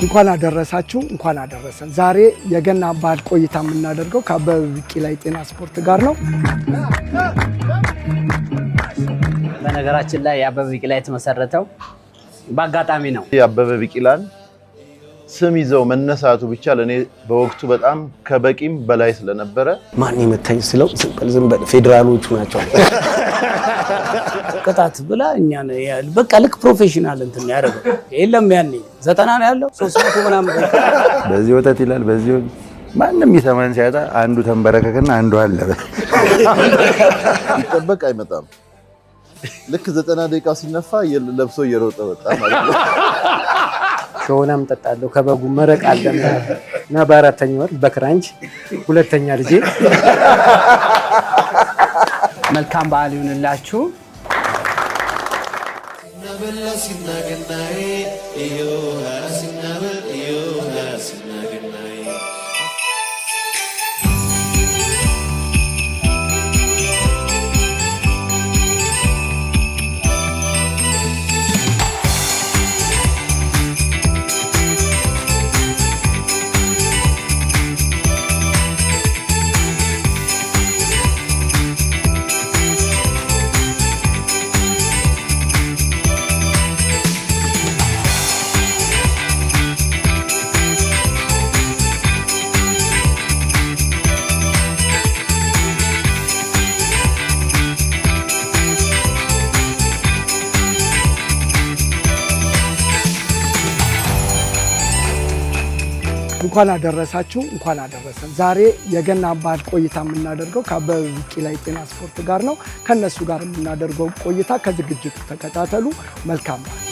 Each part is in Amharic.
እንኳን አደረሳችሁ እንኳን አደረሰን። ዛሬ የገና በዓል ቆይታ የምናደርገው ከአበበ ቢቂላ የጤና ስፖርት ጋር ነው። በነገራችን ላይ የአበበ ቢቂላ የተመሰረተው በአጋጣሚ ነው። የአበበ ቢቂላን ስም ይዘው መነሳቱ ብቻ ለኔ በወቅቱ በጣም ከበቂም በላይ ስለነበረ ማን ይመታኝ ስለው ዝም በል ፌደራሎቹ ናቸው ቅጣት ብላ እኛ በቃ ልክ ፕሮፌሽናል እንትን ያደረገው የለም። ያኔ 90 ነው ያለው 300 ምናምን በዚህ ወጣት ይላል። በዚህ ማንንም ይሰማን ሲያጣ አንዱ ተንበረከከና አንዱ አለበ ይጠበቅ አይመጣም። ልክ 90 ደቂቃ ሲነፋ ለብሶ እየሮጠ ወጣ ማለት ነው። ሾናም ጠጣለሁ ከበጉ መረቅ አለና እና በአራተኛው ወር በክራንች ሁለተኛ ልጄ መልካም በዓል ይሁንላችሁ። እንኳን አደረሳችሁ እንኳን አደረሰን። ዛሬ የገና በዓል ቆይታ የምናደርገው ከአበበ ቢቂላ የጤና ስፖርት ጋር ነው። ከነሱ ጋር የምናደርገው ቆይታ ከዝግጅቱ ተከታተሉ። መልካም በዓል።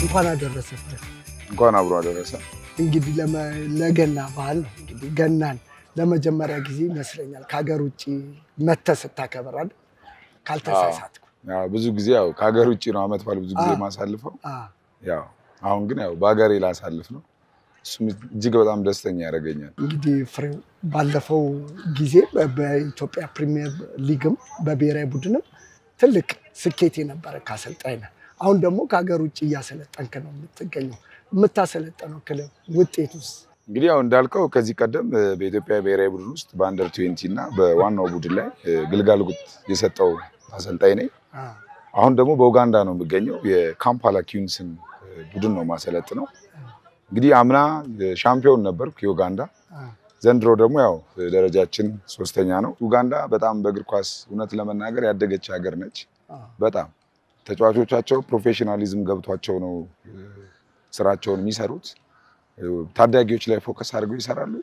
እንኳን አደረሰ። እንኳን አብሮ አደረሰ። እንግዲህ ለገና በዓል ነው። እንግዲህ ገናን ለመጀመሪያ ጊዜ ይመስለኛል ከሀገር ውጭ መተህ ስታከብር አይደል? ካልተሳሳትኩ ብዙ ጊዜ ያው ከሀገር ውጭ ነው አመት በዓል ብዙ ጊዜ ማሳልፈው። ያው አሁን ግን ያው በሀገሬ ላሳልፍ ነው። እሱም እጅግ በጣም ደስተኛ ያደርገኛል። እንግዲህ ፍሬው ባለፈው ጊዜ በኢትዮጵያ ፕሪሚየር ሊግም በብሔራዊ ቡድንም ትልቅ ስኬት የነበረ ካሰልጣኝ ነህ። አሁን ደግሞ ከሀገር ውጭ እያሰለጠንክ ነው የምትገኘው። የምታሰለጠነው ክለብ ውጤቱስ? እንግዲህ ያው እንዳልከው ከዚህ ቀደም በኢትዮጵያ ብሔራዊ ቡድን ውስጥ በአንደር 20 እና በዋናው ቡድን ላይ ግልጋሎት የሰጠው አሰልጣኝ ነኝ። አሁን ደግሞ በኡጋንዳ ነው የሚገኘው። የካምፓላ ኪዊንስን ቡድን ነው ማሰለጥነው። እንግዲህ አምና ሻምፒዮን ነበርኩ የኡጋንዳ። ዘንድሮ ደግሞ ያው ደረጃችን 3ኛ ነው። ኡጋንዳ በጣም በእግር ኳስ እውነት ለመናገር ያደገች ሀገር ነች። በጣም ተጫዋቾቻቸው ፕሮፌሽናሊዝም ገብቷቸው ነው ስራቸውን የሚሰሩት። ታዳጊዎች ላይ ፎከስ አድርገው ይሰራሉ።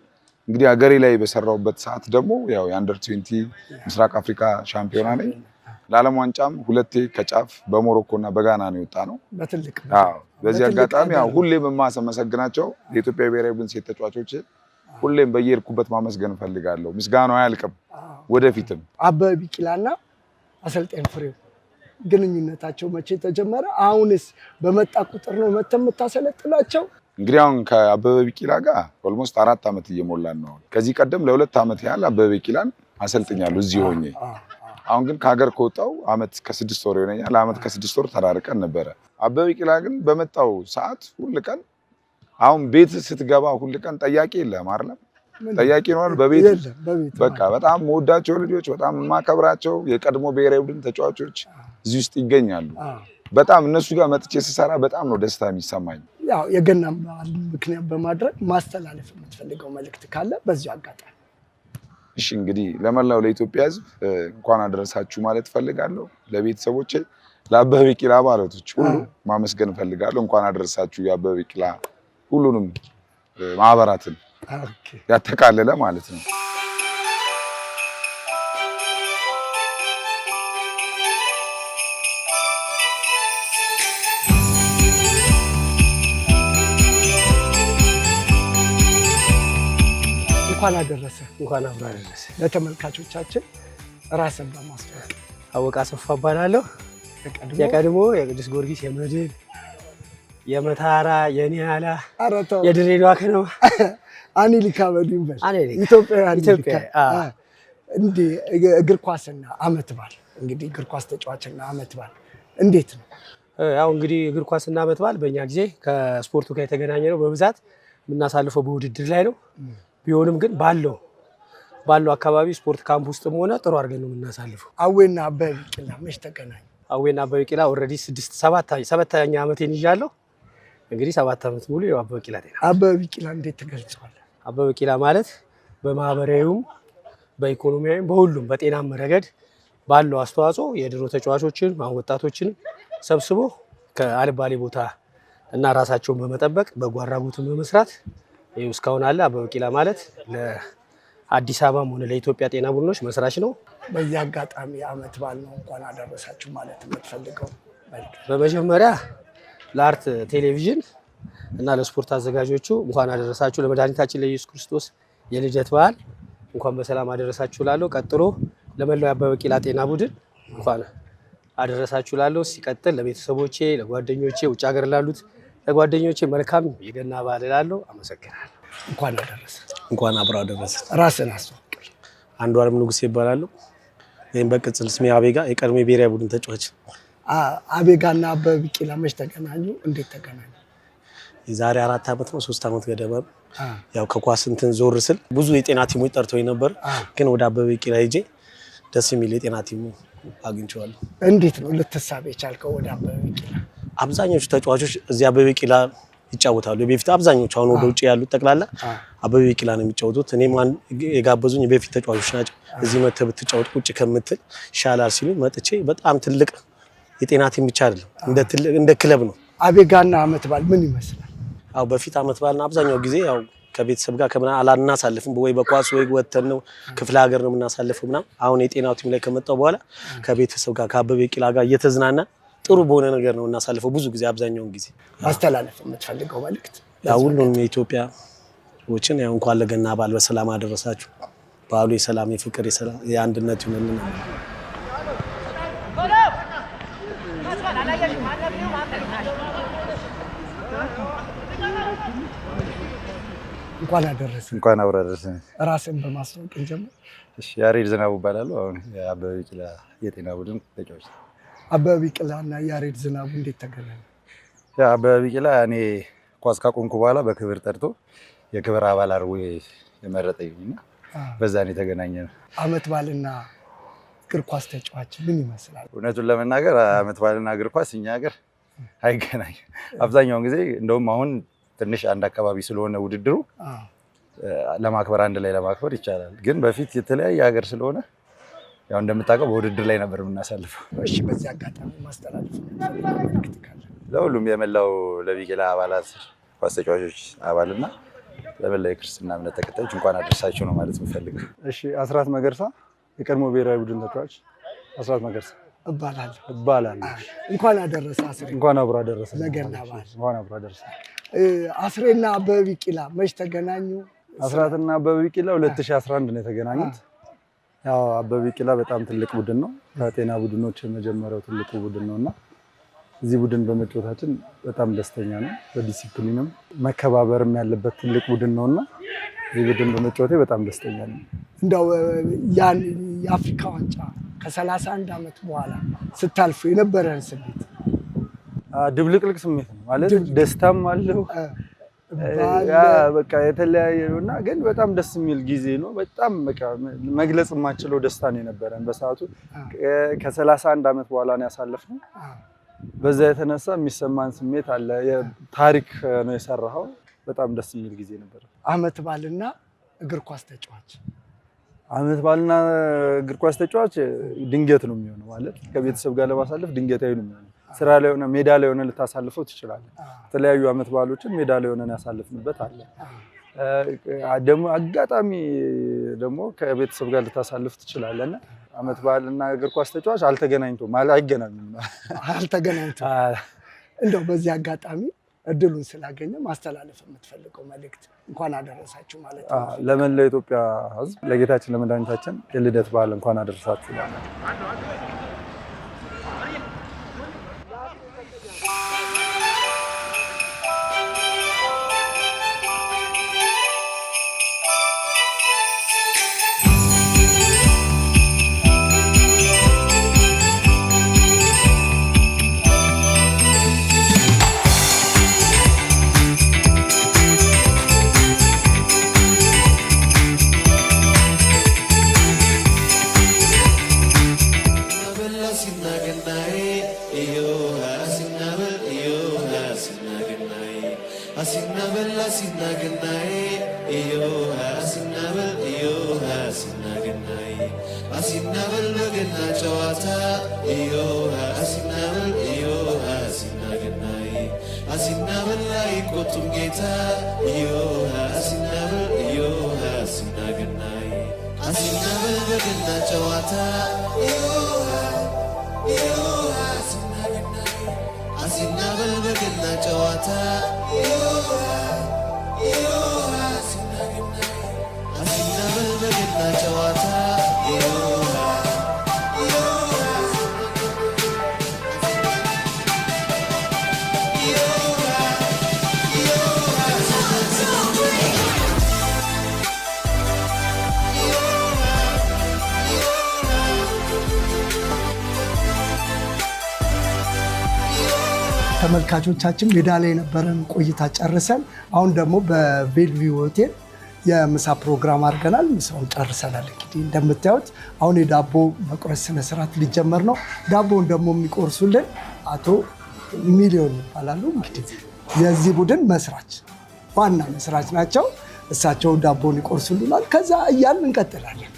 እንግዲህ ሀገሬ ላይ በሰራውበት ሰዓት ደግሞ ያው የአንደር 20 ምስራቅ አፍሪካ ሻምፒዮና ነኝ። ለዓለም ዋንጫም 2 ከጫፍ በሞሮኮ እና በጋና ነው የወጣ ነው። በዚህ አጋጣሚ ያው ሁሌም የማመሰግናቸው የኢትዮጵያ ብሔራዊ ቡድን ሴት ተጫዋቾች ሁሌም በየሄድኩበት ማመስገን እፈልጋለሁ። ምስጋናው አያልቅም ወደፊትም። አበበ ቢቂላና አሰልጣኝ ፍሬው ግንኙነታቸው መቼ ተጀመረ? አሁንስ በመጣ ቁጥር ነው መተህ የምታሰለጥናቸው? እንግዲህ አሁን ከአበበ ቢቂላ ጋር ኦልሞስት 4 ዓመት እየሞላን ነው። ከዚህ ቀደም ለ2 ዓመት ያህል አበበ ቢቂላን አሰልጥኛለሁ እዚህ ሆኜ። አሁን ግን ከሀገር ከወጣው ዓመት ከ6 ወር ይሆነኛል። ዓመት ከ6 ወር ተራርቀን ነበረ። አበበ ቢቂላ ግን በመጣው ሰዓት ሁል ቀን አሁን ቤት ስትገባ ሁል ቀን ጠያቂ የለም አይደለም? ጠያቂ ነው በቤት በቃ በጣም መወዳቸው ልጆች፣ በጣም የማከብራቸው የቀድሞ ብሔራዊ ቡድን ተጫዋቾች እዚህ ውስጥ ይገኛሉ። በጣም እነሱ ጋር መጥቼ ስሰራ በጣም ነው ደስታ የሚሰማኝ። ያው የገና በዓል ምክንያት በማድረግ ማስተላለፍ የምትፈልገው መልእክት ካለ በዚሁ አጋጣሚ። እሺ እንግዲህ ለመላው ለኢትዮጵያ ሕዝብ እንኳን አደረሳችሁ ማለት ፈልጋለሁ። ለቤተሰቦቼ፣ ለአበበ ቢቂላ አባላቶች ሁሉ ማመስገን ፈልጋለሁ። እንኳን አደረሳችሁ የአበበ ቢቂላ ሁሉንም ማህበራትን ያጠቃለለ ማለት ነው። እንኳን አደረሰ። እንኳን አብሮ አደረሰ። ለተመልካቾቻችን ራስን በማስተዋወቅ አወቃ አሰፋ እባላለሁ። የቀድሞ የቅዱስ ጊዮርጊስ የመድን የመታራ የኒያላ አረተው የድሬዳዋ ከነማ አኒሊካ በዲንበል አኒሊካ ኢትዮጵያ ኢትዮጵያ እንዴ እግር ኳስና አመት በዓል እንግዲህ እግር ኳስ ተጫዋችና አመት በዓል እንዴት ነው? ያው እንግዲህ እግር ኳስና አመት በዓል በእኛ ጊዜ ከስፖርቱ ጋር የተገናኘ ነው። በብዛት የምናሳልፈው በውድድር ላይ ነው። ቢሆንም ግን ባለው አካባቢ ስፖርት ካምፕ ውስጥም ሆነ ጥሩ አድርገን ነው የምናሳልፈው። አዌና አበበ ቢቂላ መች ተገናኙ? አዌና አበበ ቢቂላ ኦልሬዲ 7ኛ ዓመቴን ይዣለሁ። እንግዲህ 7 ዓመት ሙሉ አበበ ቢቂላ ጤና። አበበ ቢቂላ እንዴት ትገልጸዋለህ? አበበ ቢቂላ ማለት በማህበራዊውም በኢኮኖሚያዊም በሁሉም በጤናም ረገድ ባለው አስተዋጽኦ የድሮ ተጫዋቾችን ወጣቶችን ሰብስቦ ከአልባሌ ቦታ እና ራሳቸውን በመጠበቅ በጎ አድራጎትን በመስራት ይኸው እስካሁን አለ። አበበ ቢቂላ ማለት ለአዲስ አበባም ሆነ ለኢትዮጵያ ጤና ቡድኖች መስራች ነው። በዚህ አጋጣሚ አመት በዓል ነው እንኳን አደረሳችሁ ማለት የምትፈልገው? በመጀመሪያ ለአርት ቴሌቪዥን እና ለስፖርት አዘጋጆቹ እንኳን አደረሳችሁ ለመድኃኒታችን ለኢየሱስ ክርስቶስ የልደት በዓል እንኳን በሰላም አደረሳችሁ ላለው። ቀጥሎ ለመላው አበበ ቢቂላ ጤና ቡድን እንኳን አደረሳችሁ ላለው። ሲቀጥል ለቤተሰቦቼ፣ ለጓደኞቼ፣ ውጭ ሀገር ላሉት ለጓደኞቼ መልካም የገና በዓል ላለው። አመሰግናለሁ። እንኳን አደረሰ። እንኳን አብሮ አደረሰ። ራስን አስተዋውቅ። አንዷለም ንጉሴ ይባላል። ወይም በቅጽል ስሜ አቤጋ፣ የቀድሞ ብሔራዊ ቡድን ተጫዋች። አቤጋና አበበ ቢቂላ መች ተገናኙ? እንዴት ተገናኙ? የዛሬ 4 ዓመት ነው 3 ዓመት ገደማ። ያው ከኳስ እንትን ዞር ስል ብዙ የጤና ቲሞች ጠርተውኝ ነበር፣ ግን ወደ አበበ ቢቂላ ሄጄ ደስ የሚል የጤና ቲሙ አግኝቼዋለሁ። እንዴት ነው ልትሳብ የቻልከው ወደ አበበ ቢቂላ? አብዛኞቹ ተጫዋቾች እዚህ አበበ ቢቂላ ይጫወታሉ። በፊት አብዛኞቹ አሁን ወደ ውጭ ያሉት ጠቅላላ አበበ ቢቂላ ነው የሚጫወቱት። እኔም የጋበዙኝ የበፊት ተጫዋቾች ናቸው። እዚህ መተህ ብትጫወት ቁጭ ከምትል ይሻላል ሲሉ መጥቼ በጣም ትልቅ የጤና ቲም ብቻ አይደለም እንደ ክለብ ነው። አቤጋና አመት በዓል ምን ይመስላል? አው በፊት አመት በዓልና አብዛኛው ጊዜ ያው ከቤተሰብ ጋር ከምና አላናሳልፍም ወይ በኳስ ወይ ወተን ነው ክፍለ ሀገር ነው የምናሳልፈው ምናምን። አሁን የጤናው ቲም ላይ ከመጣው በኋላ ከቤተሰብ ጋር ከአበበ ቢቂላ ጋር እየተዝናና ጥሩ በሆነ ነገር ነው እናሳልፈው ብዙ ጊዜ አብዛኛውን ጊዜ። ማስተላለፍ የምትፈልገው መልእክት? ያው ሁሉንም የኢትዮጵያ ወችን ያው እንኳን ለገና በዓል በሰላም አደረሳችሁ። በዓሉ የሰላም የፍቅር የአንድነት ይሁንልን። እንኳን አደረሰ። እንኳን አብሮ አደረሰ። ራስን በማስተዋወቅ እንጀምር። እሺ፣ ያሬድ ዝናቡ እባላለሁ። አሁን የአበበ ቢቂላ የጤና ቡድን ተጫዋች። አበበ ቢቂላና ያሬድ ዝናቡ እንዴት ተገናኙ? አበበ ቢቂላ እኔ ኳስ ካቆምኩ በኋላ በክብር ጠርቶ የክብር አባል አድርጎ የመረጠኝና በዛ ነው የተገናኘነው። አመት በዓልና እግር ኳስ ተጫዋች ምን ይመስላል? እውነቱን ለመናገር አመት በዓልና እግር ኳስ እኛ ሀገር አይገናኝም። አብዛኛውን ጊዜ እንደውም አሁን ትንሽ አንድ አካባቢ ስለሆነ ውድድሩ ለማክበር አንድ ላይ ለማክበር ይቻላል። ግን በፊት የተለያየ ሀገር ስለሆነ ያው እንደምታውቀው በውድድር ላይ ነበር የምናሳልፈው። እሺ፣ በዚህ አጋጣሚ ማስተላለፍ ለሁሉም የመላው ለቢቂላ አባላት ኳስ ተጫዋቾች አባልና ለመላው የክርስትና እምነት ተከታዮች እንኳን አደረሳችሁ ነው ማለት የምፈልገው። እሺ፣ አስራት መገርሳ የቀድሞ ብሔራዊ ቡድን ተጫዋች አስራት መገርሳ እባላለሁ። እንኳን አደረሰ አስሬ። እንኳን አብሮ አደረሰ። ለገና በዓል እንኳን አብሮ አደረሰ። አስሬና አበበ ቢቂላ መች ተገናኙ? አስራትና አበበ ቢቂላ 2011 ነው የተገናኙት። ያው አበበ ቢቂላ በጣም ትልቅ ቡድን ነው፣ ከጤና ቡድኖች የመጀመሪያው ትልቁ ቡድን ነውና እዚህ ቡድን በመጫወታችን በጣም ደስተኛ ነው። በዲሲፕሊንም መከባበርም ያለበት ትልቅ ቡድን ነውና እዚህ ቡድን በመጫወቴ በጣም ደስተኛ ነኝ። እንደው ያን የአፍሪካ ዋንጫ ከ31 ዓመት በኋላ ስታልፉ የነበረን ስሜት? ድብልቅልቅ ስሜት ነው ማለት ደስታም አለው በቃ የተለያየ ነውና ግን በጣም ደስ የሚል ጊዜ ነው። በጣም በቃ መግለጽ የማንችለው ደስታ ነው የነበረን በሰዓቱ። ከ31 ዓመት በኋላ ነው ያሳለፍነው። በዛ የተነሳ የሚሰማን ስሜት አለ። ታሪክ ነው የሰራኸው። በጣም ደስ የሚል ጊዜ ነበር። አመት በዓልና እግር ኳስ ተጫዋች? አመት በዓልና እግር ኳስ ተጫዋች ድንገት ነው የሚሆነው። ማለት ከቤተሰብ ጋር ለማሳለፍ ድንገታዊ ነው የሚሆነው። ስራ ላይ ሆነ ሜዳ ላይ ሆነ ልታሳልፈው ትችላለህ። የተለያዩ አመት በዓሎችን ሜዳ ላይ ሆነን ያሳልፍንበት አለ። ደግሞ አጋጣሚ ደግሞ ከቤተሰብ ጋር ልታሳልፍ ትችላለህና አመት በዓልና እግር ኳስ ተጫዋች አይገናኙም። እንደው በዚህ አጋጣሚ እድሉን ስላገኘ ማስተላለፍ የምትፈልገው መልእክት? እንኳን አደረሳችሁ ማለት ነው። ለመላው ኢትዮጵያ ሕዝብ ለጌታችን ለመድኃኒታችን የልደት በዓል እንኳን አደረሳችሁ። አሲናበል አሲናገናዬ እዮሃ አሲናበል እዮሃ አሲናገናዬ አሲናበል በገና ጨዋታ እዮሃ አሲናበል እዮሃ አሲናገናዬ አሲናበል አይቆጡም ጌታ እዮሃ አሲናበል እዮሃ አሲናገናዬ አሲናበል በገና ጨዋታ እዮሃ እዮሃ አሲናገናዬ አሲናበል በገና ጨዋታ እዮሃ እዮሃ አሲናገናዬ አሲናበል በገና ጨዋታ እዮሃ ተመልካቾቻችን ሜዳ ላይ የነበረን ቆይታ ጨርሰን አሁን ደግሞ በቬልቪው ሆቴል የምሳ ፕሮግራም አድርገናል። ምሳውን ጨርሰናል። እንግዲህ እንደምታዩት አሁን የዳቦ መቁረስ ስነስርዓት ሊጀመር ነው። ዳቦውን ደግሞ የሚቆርሱልን አቶ ሚሊዮን ይባላሉ። እንግዲህ የዚህ ቡድን መስራች ዋና መስራች ናቸው። እሳቸው ዳቦውን ይቆርሱልናል። ከዛ እያልን እንቀጥላለን።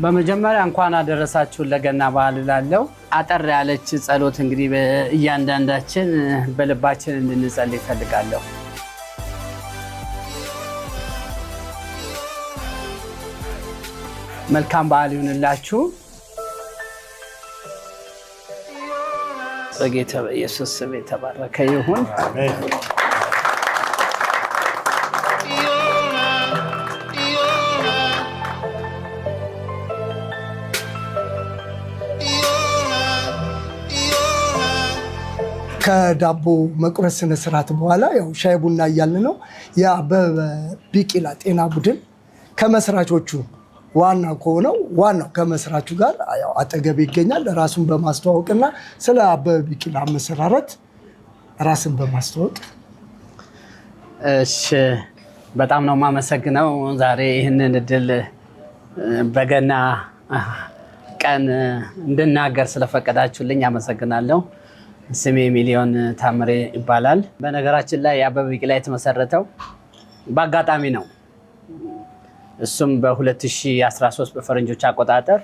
በመጀመሪያ እንኳን አደረሳችሁ ለገና በዓል እላለሁ። አጠር ያለች ጸሎት እንግዲህ እያንዳንዳችን በልባችን እንድንጸልይ እፈልጋለሁ። መልካም በዓል ይሁንላችሁ። በጌታ በኢየሱስ ስም የተባረከ ይሁን። ከዳቦ መቁረስ ስነ ስርዓት በኋላ ያው ሻይ ቡና እያልን ነው። የአበበ ቢቂላ ጤና ቡድን ከመስራቾቹ ዋና ከሆነው ዋናው ከመስራቹ ጋር ያው አጠገብ ይገኛል። ራሱን በማስተዋወቅና ስለ አበበ ቢቂላ መሰራረት ራስን በማስተዋወቅ። እሺ፣ በጣም ነው የማመሰግነው ዛሬ ይህንን እድል በገና ቀን እንድናገር ስለፈቀዳችሁልኝ አመሰግናለሁ። ስሜ ሚሊዮን ታምሬ ይባላል። በነገራችን ላይ የአበበ ቢቂላ የተመሰረተው በአጋጣሚ ነው። እሱም በ2013 በፈረንጆች አቆጣጠር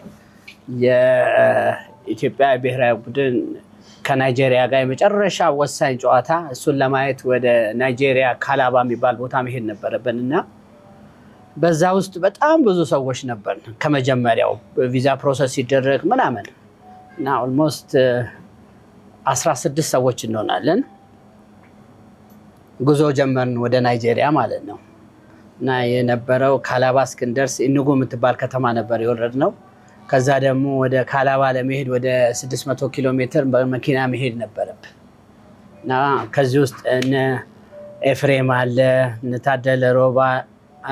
የኢትዮጵያ ብሔራዊ ቡድን ከናይጄሪያ ጋር የመጨረሻ ወሳኝ ጨዋታ እሱን ለማየት ወደ ናይጄሪያ ካላባ የሚባል ቦታ መሄድ ነበረብን እና በዛ ውስጥ በጣም ብዙ ሰዎች ነበር። ከመጀመሪያው ቪዛ ፕሮሰስ ሲደረግ ምናምን እና ኦልሞስት 16 ሰዎች እንሆናለን። ጉዞ ጀመርን ወደ ናይጄሪያ ማለት ነው እና የነበረው ካላባ እስክንደርስ ኢኑጉ የምትባል ከተማ ነበር የወረድነው። ከዛ ደግሞ ወደ ካላባ ለመሄድ ወደ 600 ኪሎ ሜትር በመኪና መሄድ ነበረብን እና ከዚህ ውስጥ እነ ኤፍሬም አለ፣ እነ ታደለ ሮባ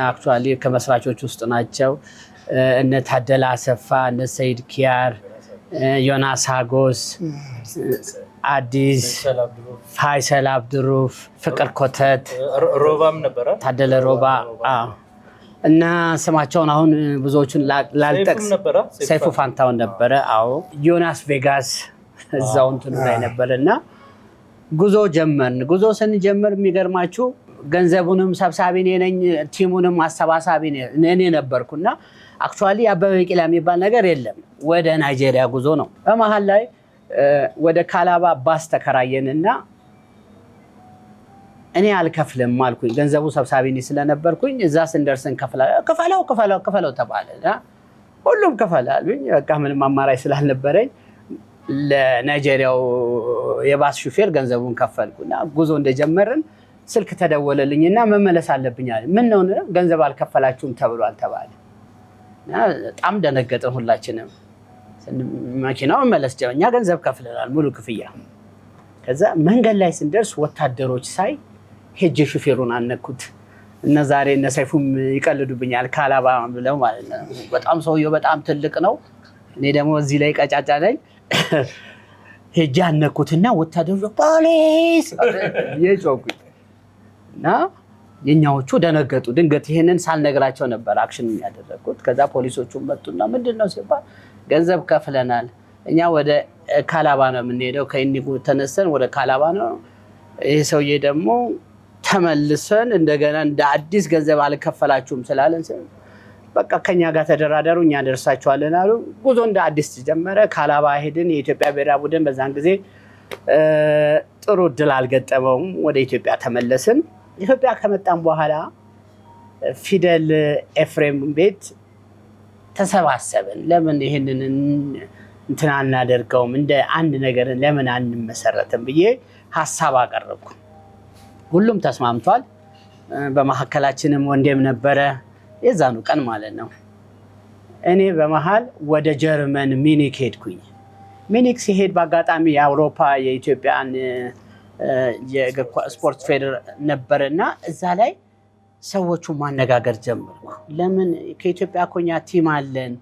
አክቹዋሊ ከመስራቾች ውስጥ ናቸው። እነ ታደለ አሰፋ፣ እነ ሰይድ ኪያር፣ ዮናስ ሀጎስ፣ አዲስ፣ ፋይሰል አብዱሩፍ፣ ፍቅር ኮተት፣ ሮባም ነበረ፣ ታደለ ሮባ እና ስማቸውን አሁን ብዙዎቹን ላልጠቅስ፣ ሰይፉ ፋንታውን ነበረ። አዎ ዮናስ ቬጋስ እዛው እንትኑ ላይ ነበር እና ጉዞ ጀመርን። ጉዞ ስንጀምር የሚገርማችሁ ገንዘቡንም ሰብሳቢ እኔ ነኝ፣ ቲሙንም አሰባሳቢ እኔ ነበርኩና አክቹዋሊ አበበ ቢቂላ የሚባል ነገር የለም። ወደ ናይጄሪያ ጉዞ ነው። በመሀል ላይ ወደ ካላባ ባስ ተከራየንና እኔ አልከፍልም አልኩኝ። ገንዘቡ ሰብሳቢ እኔ ስለነበርኩኝ እዛ ስንደርስን ከፈለው ተባለ። ሁሉም ከፈለ አሉኝ። በቃ ምንም አማራጭ ስላልነበረኝ ለናይጄሪያው የባስ ሹፌር ገንዘቡን ከፈልኩና ጉዞ እንደጀመርን ስልክ ተደወለልኝና መመለስ አለብኝ አለ። ምን ነው ገንዘብ አልከፈላችሁም ተብሏል ተባለ። በጣም ደነገጥን ሁላችንም። መኪናው መመለስ ጀመረ። እኛ ገንዘብ ከፍለናል ሙሉ ክፍያ። ከዛ መንገድ ላይ ስንደርስ ወታደሮች ሳይ ሄጄ ሹፌሩን አነኩት። እነ ዛሬ እነ ሰይፉም ይቀልዱብኛል ካላባ ብለው ማለት ነው። በጣም ሰውየው በጣም ትልቅ ነው፣ እኔ ደግሞ እዚህ ላይ ቀጫጫ ነኝ። ሄጄ አነኩትና ወታደሮች ፖሊስ የጮኩኝ እና የኛዎቹ ደነገጡ። ድንገት ይሄንን ሳልነግራቸው ነበር አክሽን ያደረኩት። ከዛ ፖሊሶቹ መጡና ምንድነው ሲባል ገንዘብ ከፍለናል፣ እኛ ወደ ካላባ ነው የምንሄደው። ከኢንዲጎ ተነስተን ወደ ካላባ ነው። ይሄ ሰውዬ ደግሞ ተመልሰን እንደገና እንደ አዲስ ገንዘብ አልከፈላችሁም ስላለን በቃ ከኛ ጋር ተደራደሩ እኛ ደርሳችኋለን አሉ። ጉዞ እንደ አዲስ ተጀመረ። ካላባ ሄድን። የኢትዮጵያ ብሔራዊ ቡድን በዛን ጊዜ ጥሩ እድል አልገጠመውም። ወደ ኢትዮጵያ ተመለስን። ኢትዮጵያ ከመጣን በኋላ ፊደል ኤፍሬም ቤት ተሰባሰብን። ለምን ይሄንን እንትን አናደርገውም እንደ አንድ ነገር ለምን አንመሰረትም ብዬ ሐሳብ አቀረብኩ። ሁሉም ተስማምቷል። በመሐከላችንም ወንዴም ነበረ የዛኑ ቀን ማለት ነው። እኔ በመሃል ወደ ጀርመን ሚኒክ ሄድኩኝ። ሚኒክ ሲሄድ በአጋጣሚ የአውሮፓ የኢትዮጵያን የእግር ስፖርት ፌደር ነበርና እዛ ላይ ሰዎቹ ማነጋገር ጀመርኩ። ለምን ከኢትዮጵያ ኮኛ ቲም አለን፣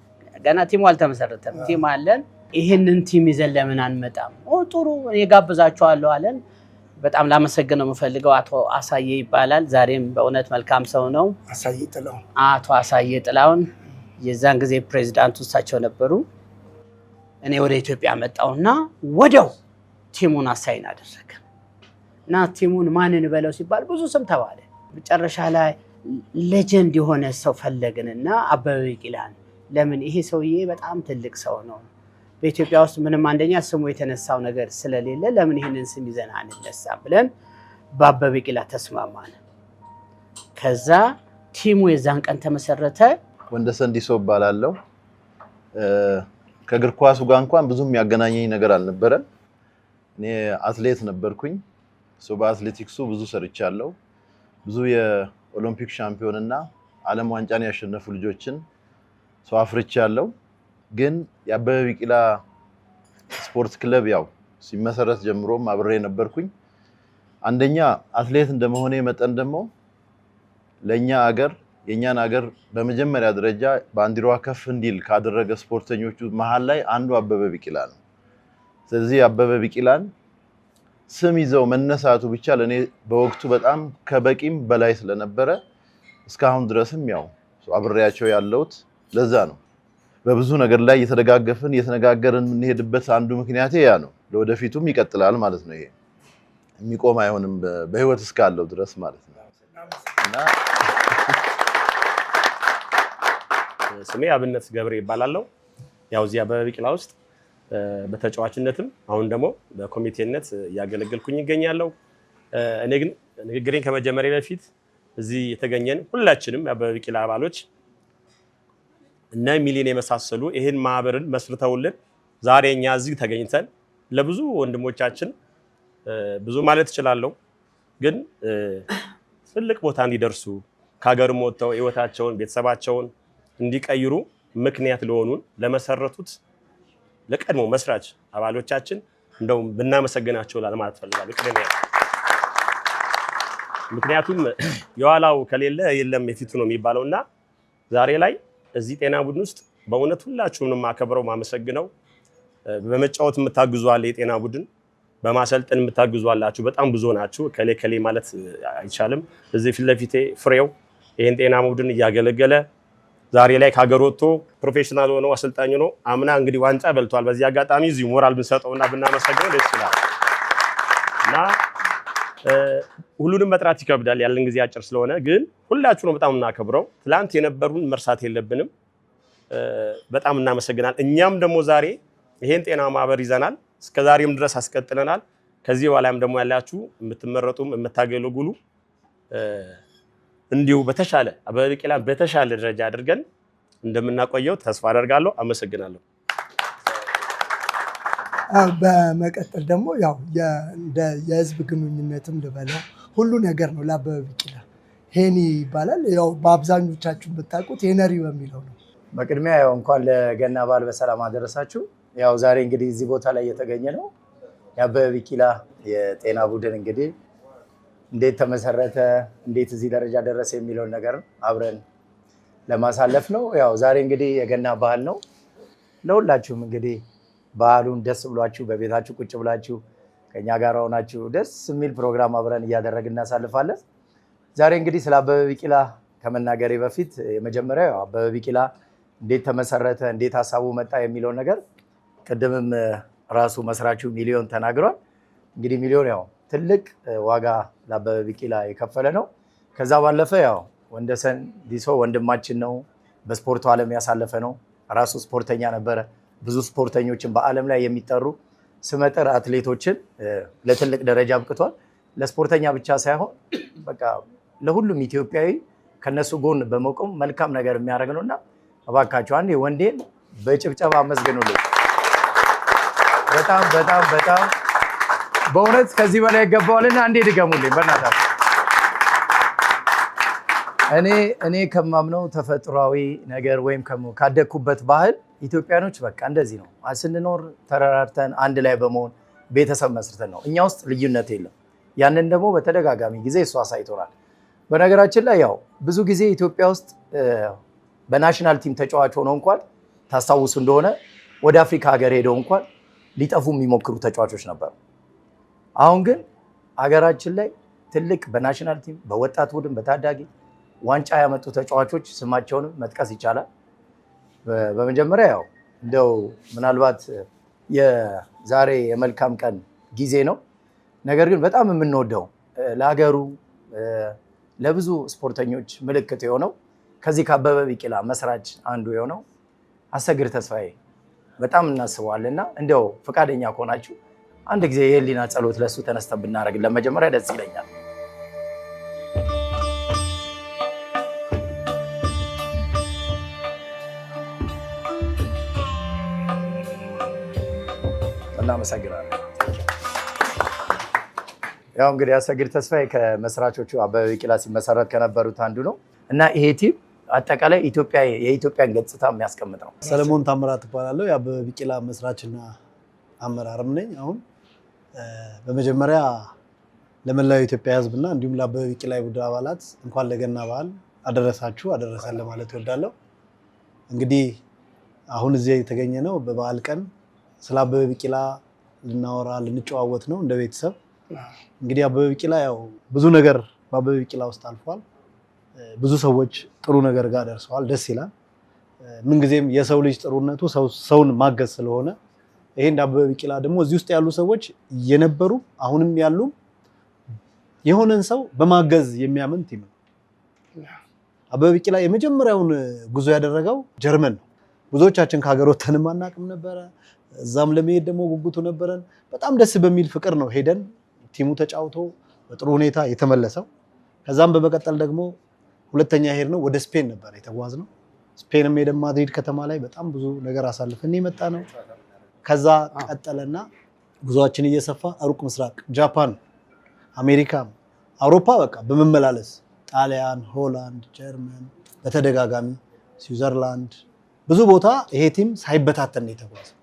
ገና ቲሙ አልተመሰረተም፣ ቲም አለን፣ ይህንን ቲም ይዘን ለምን አንመጣም? ጥሩ የጋብዛቸዋለሁ አለን። በጣም ላመሰግነው የምፈልገው አቶ አሳዬ ይባላል። ዛሬም በእውነት መልካም ሰው ነው። አቶ አሳዬ ጥላውን የዛን ጊዜ ፕሬዚዳንቱ እሳቸው ነበሩ። እኔ ወደ ኢትዮጵያ መጣሁና ወዲያው ቲሙን አሳይን አደረገ እና ቲሙን ማንን በለው ሲባል ብዙ ስም ተባለ። መጨረሻ ላይ ሌጀንድ የሆነ ሰው ፈለግንና አበበ ቢቂላን። ለምን ይሄ ሰውዬ በጣም ትልቅ ሰው ነው፣ በኢትዮጵያ ውስጥ ምንም አንደኛ ስሙ የተነሳው ነገር ስለሌለ ለምን ይሄንን ስም ይዘን አንነሳም ብለን በአበበ ቢቂላ ተስማማን። ከዛ ቲሙ የዛን ቀን ተመሰረተ። ወንደሰን ዲሶ እባላለሁ። ከእግር ኳሱ ጋር እንኳን ብዙም ያገናኘኝ ነገር አልነበረም። እኔ አትሌት ነበርኩኝ። በአትሌቲክሱ ብዙ ሰርቻለሁ። ብዙ የኦሎምፒክ ሻምፒዮን እና ዓለም ዋንጫን ያሸነፉ ልጆችን ሰው አፍርቻለሁ። ግን የአበበ ቢቂላ ስፖርት ክለብ ያው ሲመሰረት ጀምሮም አብሬ ነበርኩኝ። አንደኛ አትሌት እንደመሆኔ መጠን ደግሞ ለኛ ሀገር የኛን ሀገር በመጀመሪያ ደረጃ ባንዲራዋ ከፍ እንዲል ካደረገ ስፖርተኞቹ መሃል ላይ አንዱ አበበ ቢቂላ ነው። ስለዚህ አበበ ቢቂላን ስም ይዘው መነሳቱ ብቻ ለኔ በወቅቱ በጣም ከበቂም በላይ ስለነበረ እስካሁን ድረስም ያው አብሬያቸው ያለሁት ለዛ ነው። በብዙ ነገር ላይ እየተደጋገፍን እየተነጋገርን የምንሄድበት አንዱ ምክንያት ያ ነው። ለወደፊቱም ይቀጥላል ማለት ነው። ይሄ የሚቆም አይሆንም በህይወት እስካለው ድረስ ማለት ነው። እና ስሜ አብነት ገብሬ ይባላለሁ። ያው እዚህ አበበ ቢቂላ ውስጥ በተጫዋችነትም አሁን ደግሞ በኮሚቴነት እያገለገልኩኝ ይገኛለሁ። እኔ ግን ንግግሬን ከመጀመሪያ በፊት እዚህ የተገኘን ሁላችንም የአበበ ቢቂላ አባሎች እና ሚሊዮን የመሳሰሉ ይሄን ማህበርን መስርተውልን ዛሬ እኛ እዚህ ተገኝተን ለብዙ ወንድሞቻችን ብዙ ማለት እችላለሁ፣ ግን ትልቅ ቦታ እንዲደርሱ ከሀገርም ወጥተው ህይወታቸውን ቤተሰባቸውን እንዲቀይሩ ምክንያት ለሆኑን ለመሰረቱት ለቀድሞ መስራች አባሎቻችን እንደውም ብናመሰግናቸው ለማለት ፈልጋለሁ። ቅድሚያ ምክንያቱም የኋላው ከሌለ የለም የፊቱ ነው የሚባለውና ዛሬ ላይ እዚህ ጤና ቡድን ውስጥ በእውነት ሁላችሁንም ማከብረው ማመሰግነው በመጫወት የምታግዙ አለ የጤና ቡድን በማሰልጠን የምታግዙ አላችሁ። በጣም ብዙ ናችሁ። ከሌ ማለት አይቻልም። እዚህ ፊት ለፊቴ ፍሬው ይሄን ጤና ቡድን እያገለገለ ዛሬ ላይ ከሀገር ወጥቶ ፕሮፌሽናል ሆኖ አሰልጣኝ ነው። አምና እንግዲህ ዋንጫ በልቷል። በዚህ አጋጣሚ እዚህ ሞራል ብንሰጠውና ብናመሰግነው ደስ ይላል እና ሁሉንም መጥራት ይከብዳል ያለን ጊዜ አጭር ስለሆነ፣ ግን ሁላችሁ ነው በጣም እናከብረው። ትላንት የነበሩን መርሳት የለብንም። በጣም እናመሰግናል። እኛም ደግሞ ዛሬ ይሄን ጤና ማህበር ይዘናል፣ እስከዛሬም ድረስ አስቀጥለናል። ከዚህ በኋላም ደግሞ ያላችሁ የምትመረጡም የምታገለግሉ እንዲሁ በተሻለ አበበ ቢቂላ በተሻለ ደረጃ አድርገን እንደምናቆየው ተስፋ አደርጋለሁ። አመሰግናለሁ። በመቀጠል ደግሞ ያው የህዝብ ግንኙነትም ልበለው ሁሉ ነገር ነው ለአበበ ቢቂላ ሄኒ ይባላል። ያው በአብዛኞቻችሁ የምታውቁት ሄነሪ በሚለው ነው። በቅድሚያ ያው እንኳን ለገና በዓል በሰላም አደረሳችሁ። ያው ዛሬ እንግዲህ እዚህ ቦታ ላይ የተገኘ ነው የአበበ ቢቂላ የጤና ቡድን እንግዲህ እንዴት ተመሰረተ፣ እንዴት እዚህ ደረጃ ደረሰ የሚለውን ነገር አብረን ለማሳለፍ ነው። ያው ዛሬ እንግዲህ የገና በዓል ነው። ለሁላችሁም እንግዲህ በዓሉን ደስ ብሏችሁ በቤታችሁ ቁጭ ብላችሁ ከኛ ጋር ሆናችሁ ደስ የሚል ፕሮግራም አብረን እያደረግን እናሳልፋለን። ዛሬ እንግዲህ ስለ አበበ ቢቂላ ከመናገሬ በፊት የመጀመሪያው አበበ ቢቂላ እንዴት ተመሰረተ፣ እንዴት ሀሳቡ መጣ የሚለውን ነገር ቅድምም ራሱ መስራቹ ሚሊዮን ተናግሯል። እንግዲህ ሚሊዮን ያው ትልቅ ዋጋ ለአበበ ቢቂላ የከፈለ ነው። ከዛ ባለፈ ያው ወንደሰን ዲሶ ወንድማችን ነው። በስፖርቱ ዓለም ያሳለፈ ነው። ራሱ ስፖርተኛ ነበረ። ብዙ ስፖርተኞችን በዓለም ላይ የሚጠሩ ስመጥር አትሌቶችን ለትልቅ ደረጃ አብቅቷል። ለስፖርተኛ ብቻ ሳይሆን በቃ ለሁሉም ኢትዮጵያዊ ከነሱ ጎን በመቆም መልካም ነገር የሚያደርግ ነውና እባካችሁ አንዴ ወንዴን በጭብጨባ አመስግኑልኝ። በጣም በጣም በጣም በእውነት ከዚህ በላይ ይገባዋልና አንዴ ድገሙልኝ በእናታችሁ። እኔ ከማምነው ተፈጥሯዊ ነገር ወይም ካደግኩበት ባህል ኢትዮጵያኖች በቃ እንደዚህ ነው ስንኖር ተረራርተን አንድ ላይ በመሆን ቤተሰብ መስርተን ነው። እኛ ውስጥ ልዩነት የለም። ያንን ደግሞ በተደጋጋሚ ጊዜ እሱ አሳይቶናል። በነገራችን ላይ ያው ብዙ ጊዜ ኢትዮጵያ ውስጥ በናሽናል ቲም ተጫዋች ሆነው እንኳን ታስታውሱ እንደሆነ ወደ አፍሪካ ሀገር ሄደው እንኳን ሊጠፉ የሚሞክሩ ተጫዋቾች ነበሩ። አሁን ግን ሀገራችን ላይ ትልቅ በናሽናል ቲም በወጣት ቡድን በታዳጊ ዋንጫ ያመጡ ተጫዋቾች ስማቸውንም መጥቀስ ይቻላል። በመጀመሪያ ያው እንደው ምናልባት የዛሬ የመልካም ቀን ጊዜ ነው። ነገር ግን በጣም የምንወደው ለሀገሩ ለብዙ ስፖርተኞች ምልክት የሆነው ከዚህ ከአበበ ቢቂላ መስራች አንዱ የሆነው አሰግድ ተስፋዬ በጣም እናስበዋልና እንደው ፈቃደኛ ከሆናችሁ አንድ ጊዜ የህሊና ጸሎት ለሱ ተነስተን ብናደርግ ለመጀመሪያ ደስ ይለኛል። እናመሰግናለን። ያው እንግዲህ አሰግድ ተስፋዬ ከመስራቾቹ አበበ ቢቂላ ሲመሰረት ከነበሩት አንዱ ነው እና ይሄ ቲም አጠቃላይ የኢትዮጵያን ገጽታ የሚያስቀምጥ ነው። ሰለሞን ታምራት እባላለሁ። የአበበ ቢቂላ መስራችና አመራርም ነኝ። አሁን በመጀመሪያ ለመላው የኢትዮጵያ ሕዝብና እንዲሁም ለአበበ ቢቂላ የቡድን አባላት እንኳን ለገና በዓል አደረሳችሁ አደረሰን ለማለት እወዳለሁ። እንግዲህ አሁን እዚህ የተገኘ ነው በበዓል ቀን ስለ አበበ ቢቂላ ልናወራ ልንጨዋወት ነው እንደ ቤተሰብ። እንግዲህ አበበ ቢቂላ ያው ብዙ ነገር በአበበ ቢቂላ ውስጥ አልፏል። ብዙ ሰዎች ጥሩ ነገር ጋር ደርሰዋል። ደስ ይላል። ምንጊዜም የሰው ልጅ ጥሩነቱ ሰውን ማገዝ ስለሆነ ይሄ እንደ አበበ ቢቂላ ደግሞ እዚህ ውስጥ ያሉ ሰዎች የነበሩ አሁንም ያሉ የሆነን ሰው በማገዝ የሚያምን ቲም ነው። አበበ ቢቂላ የመጀመሪያውን ጉዞ ያደረገው ጀርመን ነው። ብዙዎቻችን ከሀገር ወተንም አናውቅም ነበረ። እዛም ለመሄድ ደግሞ ጉጉቱ ነበረን። በጣም ደስ በሚል ፍቅር ነው ሄደን ቲሙ ተጫውቶ በጥሩ ሁኔታ የተመለሰው። ከዛም በመቀጠል ደግሞ ሁለተኛ ሄድ ነው ወደ ስፔን ነበር የተጓዝነው። ስፔንም ሄደን ማድሪድ ከተማ ላይ በጣም ብዙ ነገር አሳልፈን የመጣ ነው። ከዛ ቀጠለና ጉዞአችን እየሰፋ ሩቅ ምስራቅ፣ ጃፓን፣ አሜሪካ፣ አውሮፓ በቃ በመመላለስ ጣሊያን፣ ሆላንድ፣ ጀርመን በተደጋጋሚ ስዊዘርላንድ ብዙ ቦታ ይሄ ቲም ሳይበታተን ነው የተጓዘው።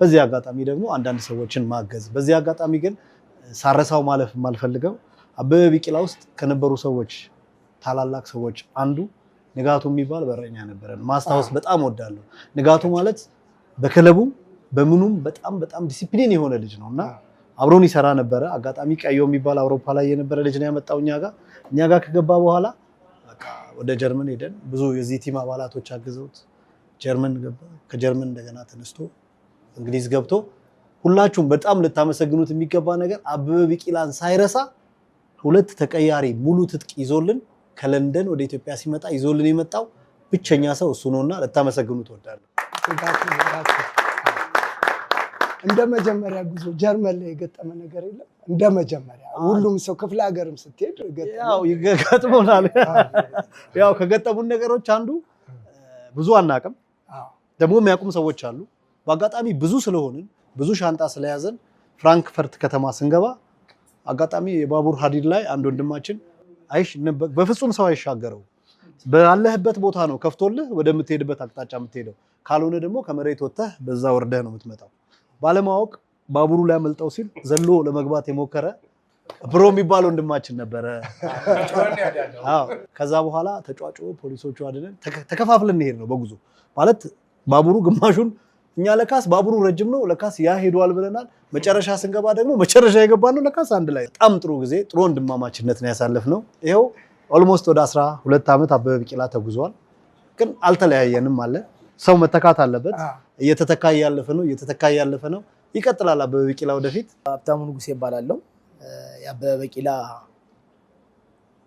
በዚህ አጋጣሚ ደግሞ አንዳንድ ሰዎችን ማገዝ። በዚህ አጋጣሚ ግን ሳረሳው ማለፍ የማልፈልገው አበበ ቢቂላ ውስጥ ከነበሩ ሰዎች ታላላቅ ሰዎች አንዱ ንጋቱ የሚባል በረኛ ነበረ። ማስታወስ በጣም ወዳለሁ። ንጋቱ ማለት በክለቡ በምኑም በጣም በጣም ዲሲፕሊን የሆነ ልጅ ነውና አብሮን ይሰራ ነበረ። አጋጣሚ ቀዮ የሚባል አውሮፓ ላይ የነበረ ልጅ ነው ያመጣው እኛ ጋር ከገባ በኋላ በቃ ወደ ጀርመን ሄደን ብዙ የዚህ ቲም አባላቶች አግዘውት ጀርመን ገባ። ከጀርመን እንደገና ተነስቶ እንግሊዝ ገብቶ ሁላችሁም በጣም ልታመሰግኑት የሚገባ ነገር አበበ ቢቂላን ሳይረሳ 2 ተቀያሪ ሙሉ ትጥቅ ይዞልን ከለንደን ወደ ኢትዮጵያ ሲመጣ ይዞልን የመጣው ብቸኛ ሰው እሱ ነውና ልታመሰግኑት እወዳለሁ። እንደ መጀመሪያ ጉዞ ጀርመን ላይ የገጠመ ነገር የለም። እንደ መጀመሪያ ሁሉም ሰው ክፍለ ሀገርም ስትሄድ ያው ይገጥሞናል። ያው ከገጠሙን ነገሮች አንዱ ብዙ አናቅም፣ ደግሞ የሚያውቁም ሰዎች አሉ። በአጋጣሚ ብዙ ስለሆንን ብዙ ሻንጣ ስለያዘን ፍራንክፈርት ከተማ ስንገባ አጋጣሚ የባቡር ሀዲድ ላይ አንድ ወንድማችን በፍጹም ሰው አይሻገረው ባለህበት ቦታ ነው ከፍቶልህ ወደምትሄድበት አቅጣጫ የምትሄደው፣ ካልሆነ ደግሞ ከመሬት ወጥተህ በዛ ወርደህ ነው የምትመጣው። ባለማወቅ ባቡሩ ላይ አመልጠው ሲል ዘሎ ለመግባት የሞከረ ብሮ የሚባል ወንድማችን ነበረ። አዎ ከዛ በኋላ ተጫዋቾ ፖሊሶቹ አድነን ተከፋፍለን እንሄድ ነው በጉዞ ማለት ባቡሩ ግማሹን እኛ ለካስ ባቡሩ ረጅም ነው ለካስ ያ ሄዷል ብለናል። መጨረሻ ስንገባ ደግሞ መጨረሻ የገባን ነው ለካስ አንድ ላይ። በጣም ጥሩ ጊዜ ጥሩ ወንድማማችነት ነው ያሳለፍነው። ይሄው ኦልሞስት ወደ 12 ዓመት አበበ ቢቂላ ተጉዟል። ግን አልተለያየንም አለ። ሰው መተካት አለበት። እየተተካ ያለፈ ነው ይቀጥላል አበበ ቢቂላ ወደፊት። ሀብታሙ ንጉሴ ይባላለሁ። የአበበ ቢቂላ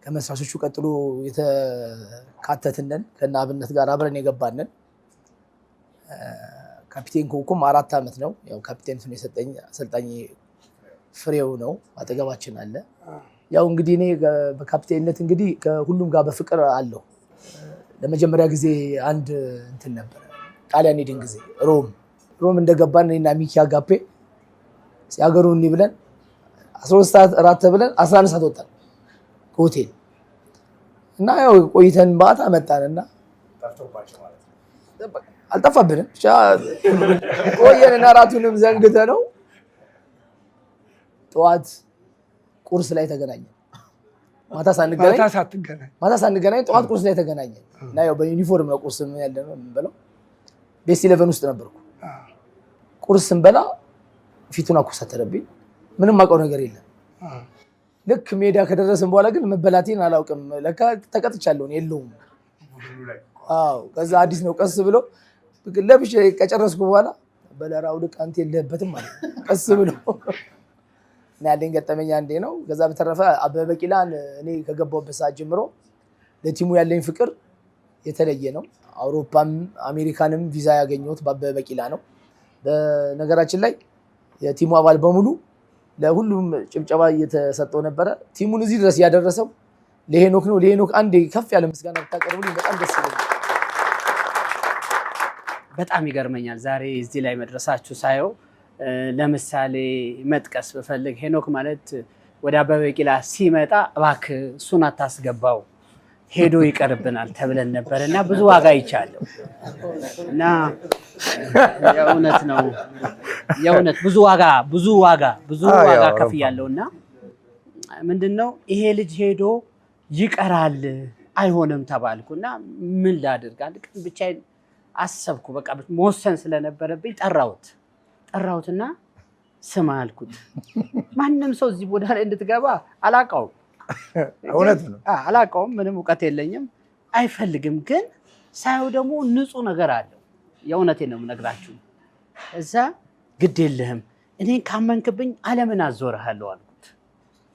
ከመስራቾቹ ቀጥሎ የተካተትነን ከነ አብነት ጋር አብረን የገባንን ካፒቴን ኮኩም 4 ዓመት ነው። ያው ካፒቴን ነው የሰጠኝ አሰልጣኝ ፍሬው ነው አጠገባችን አለ። ያው እንግዲህ እኔ በካፒቴንነት እንግዲህ ከሁሉም ጋር በፍቅር አለው። ለመጀመሪያ ጊዜ አንድ እንትን ነበር ጣሊያን ሄድን ጊዜ ሮም እንደገባን እኔና ሚኪ አጋፔ ሲያገሩ እንይ ብለን 12 ሰዓት እራት ተብለን 11 ሰዓት ወጣን ከሆቴል እና ያው ቆይተን ማታ መጣንና አልጠፋብንም ብቻ ቆየንና እራቱንም ዘንግተ ነው ጠዋት ቁርስ ላይ ተገናኘን። ማታ ሳንገናኝ ጠዋት ቁርስ ላይ ተገናኘን እና ያው በዩኒፎርም ነው ቁርስ ያለነው የምንበላው። ቤስ 11 ውስጥ ነበርኩ። ቁርስ ስንበላ ፊቱን አኮሳተረብኝ። ምንም አውቀው ነገር የለም። ልክ ሜዳ ከደረስን በኋላ ግን መበላቴን አላውቅም። ለካ ተቀጥቻለሁ የለውም። አዎ ከዛ አዲስ ነው ቀስ ብሎ ለብሼ ከጨረስኩ በኋላ በለራው ልክ አንተ የለህበትም ማለት ቀስ ብሎ እና ያለኝ ገጠመኛ እንዴ ነው። ከዛ በተረፈ አበበ ቢቂላን እኔ ከገባሁበት ሰዓት ጀምሮ ለቲሙ ያለኝ ፍቅር የተለየ ነው። አውሮፓም አሜሪካንም ቪዛ ያገኘሁት በአበበ ቢቂላ ነው። በነገራችን ላይ የቲሙ አባል በሙሉ ለሁሉም ጭብጨባ እየተሰጠው ነበረ። ቲሙን እዚህ ድረስ ያደረሰው ለሄኖክ ነው። ለሄኖክ አንዴ ከፍ ያለ ምስጋና ብታቀርቡልኝ በጣም ደስ ይለኛል። በጣም ይገርመኛል ዛሬ እዚህ ላይ መድረሳችሁ ሳየው። ለምሳሌ መጥቀስ በፈልግ ሄኖክ ማለት ወደ አበበ ቢቂላ ሲመጣ እባክህ እሱን አታስገባው ሄዶ ይቀርብናል ተብለን ነበር እና ብዙ ዋጋ ይቻለው እና የእውነት ነው የእውነት ብዙ ዋጋ ከፍ ያለውና ምንድነው ይሄ ልጅ ሄዶ ይቀራል አይሆንም ተባልኩና ምን ላድርግ አንድ ቀን ብቻዬን አሰብኩ። በቃ መወሰን ስለነበረብኝ ጠራሁትና ስማ አልኩት። ማንም ሰው እዚህ ቦታ ላይ እንድትገባ አላውቀውም። እውነት ነው አላውቀውም፣ ምንም እውቀት የለኝም። አይፈልግም ግን ሳይው ደግሞ ንጹህ ነገር አለው። የእውነቴን ነው የምነግራችሁ። እዛ ግድ የለህም እኔን ካመንክብኝ ዓለምን አዞርሃለሁ አልኩት።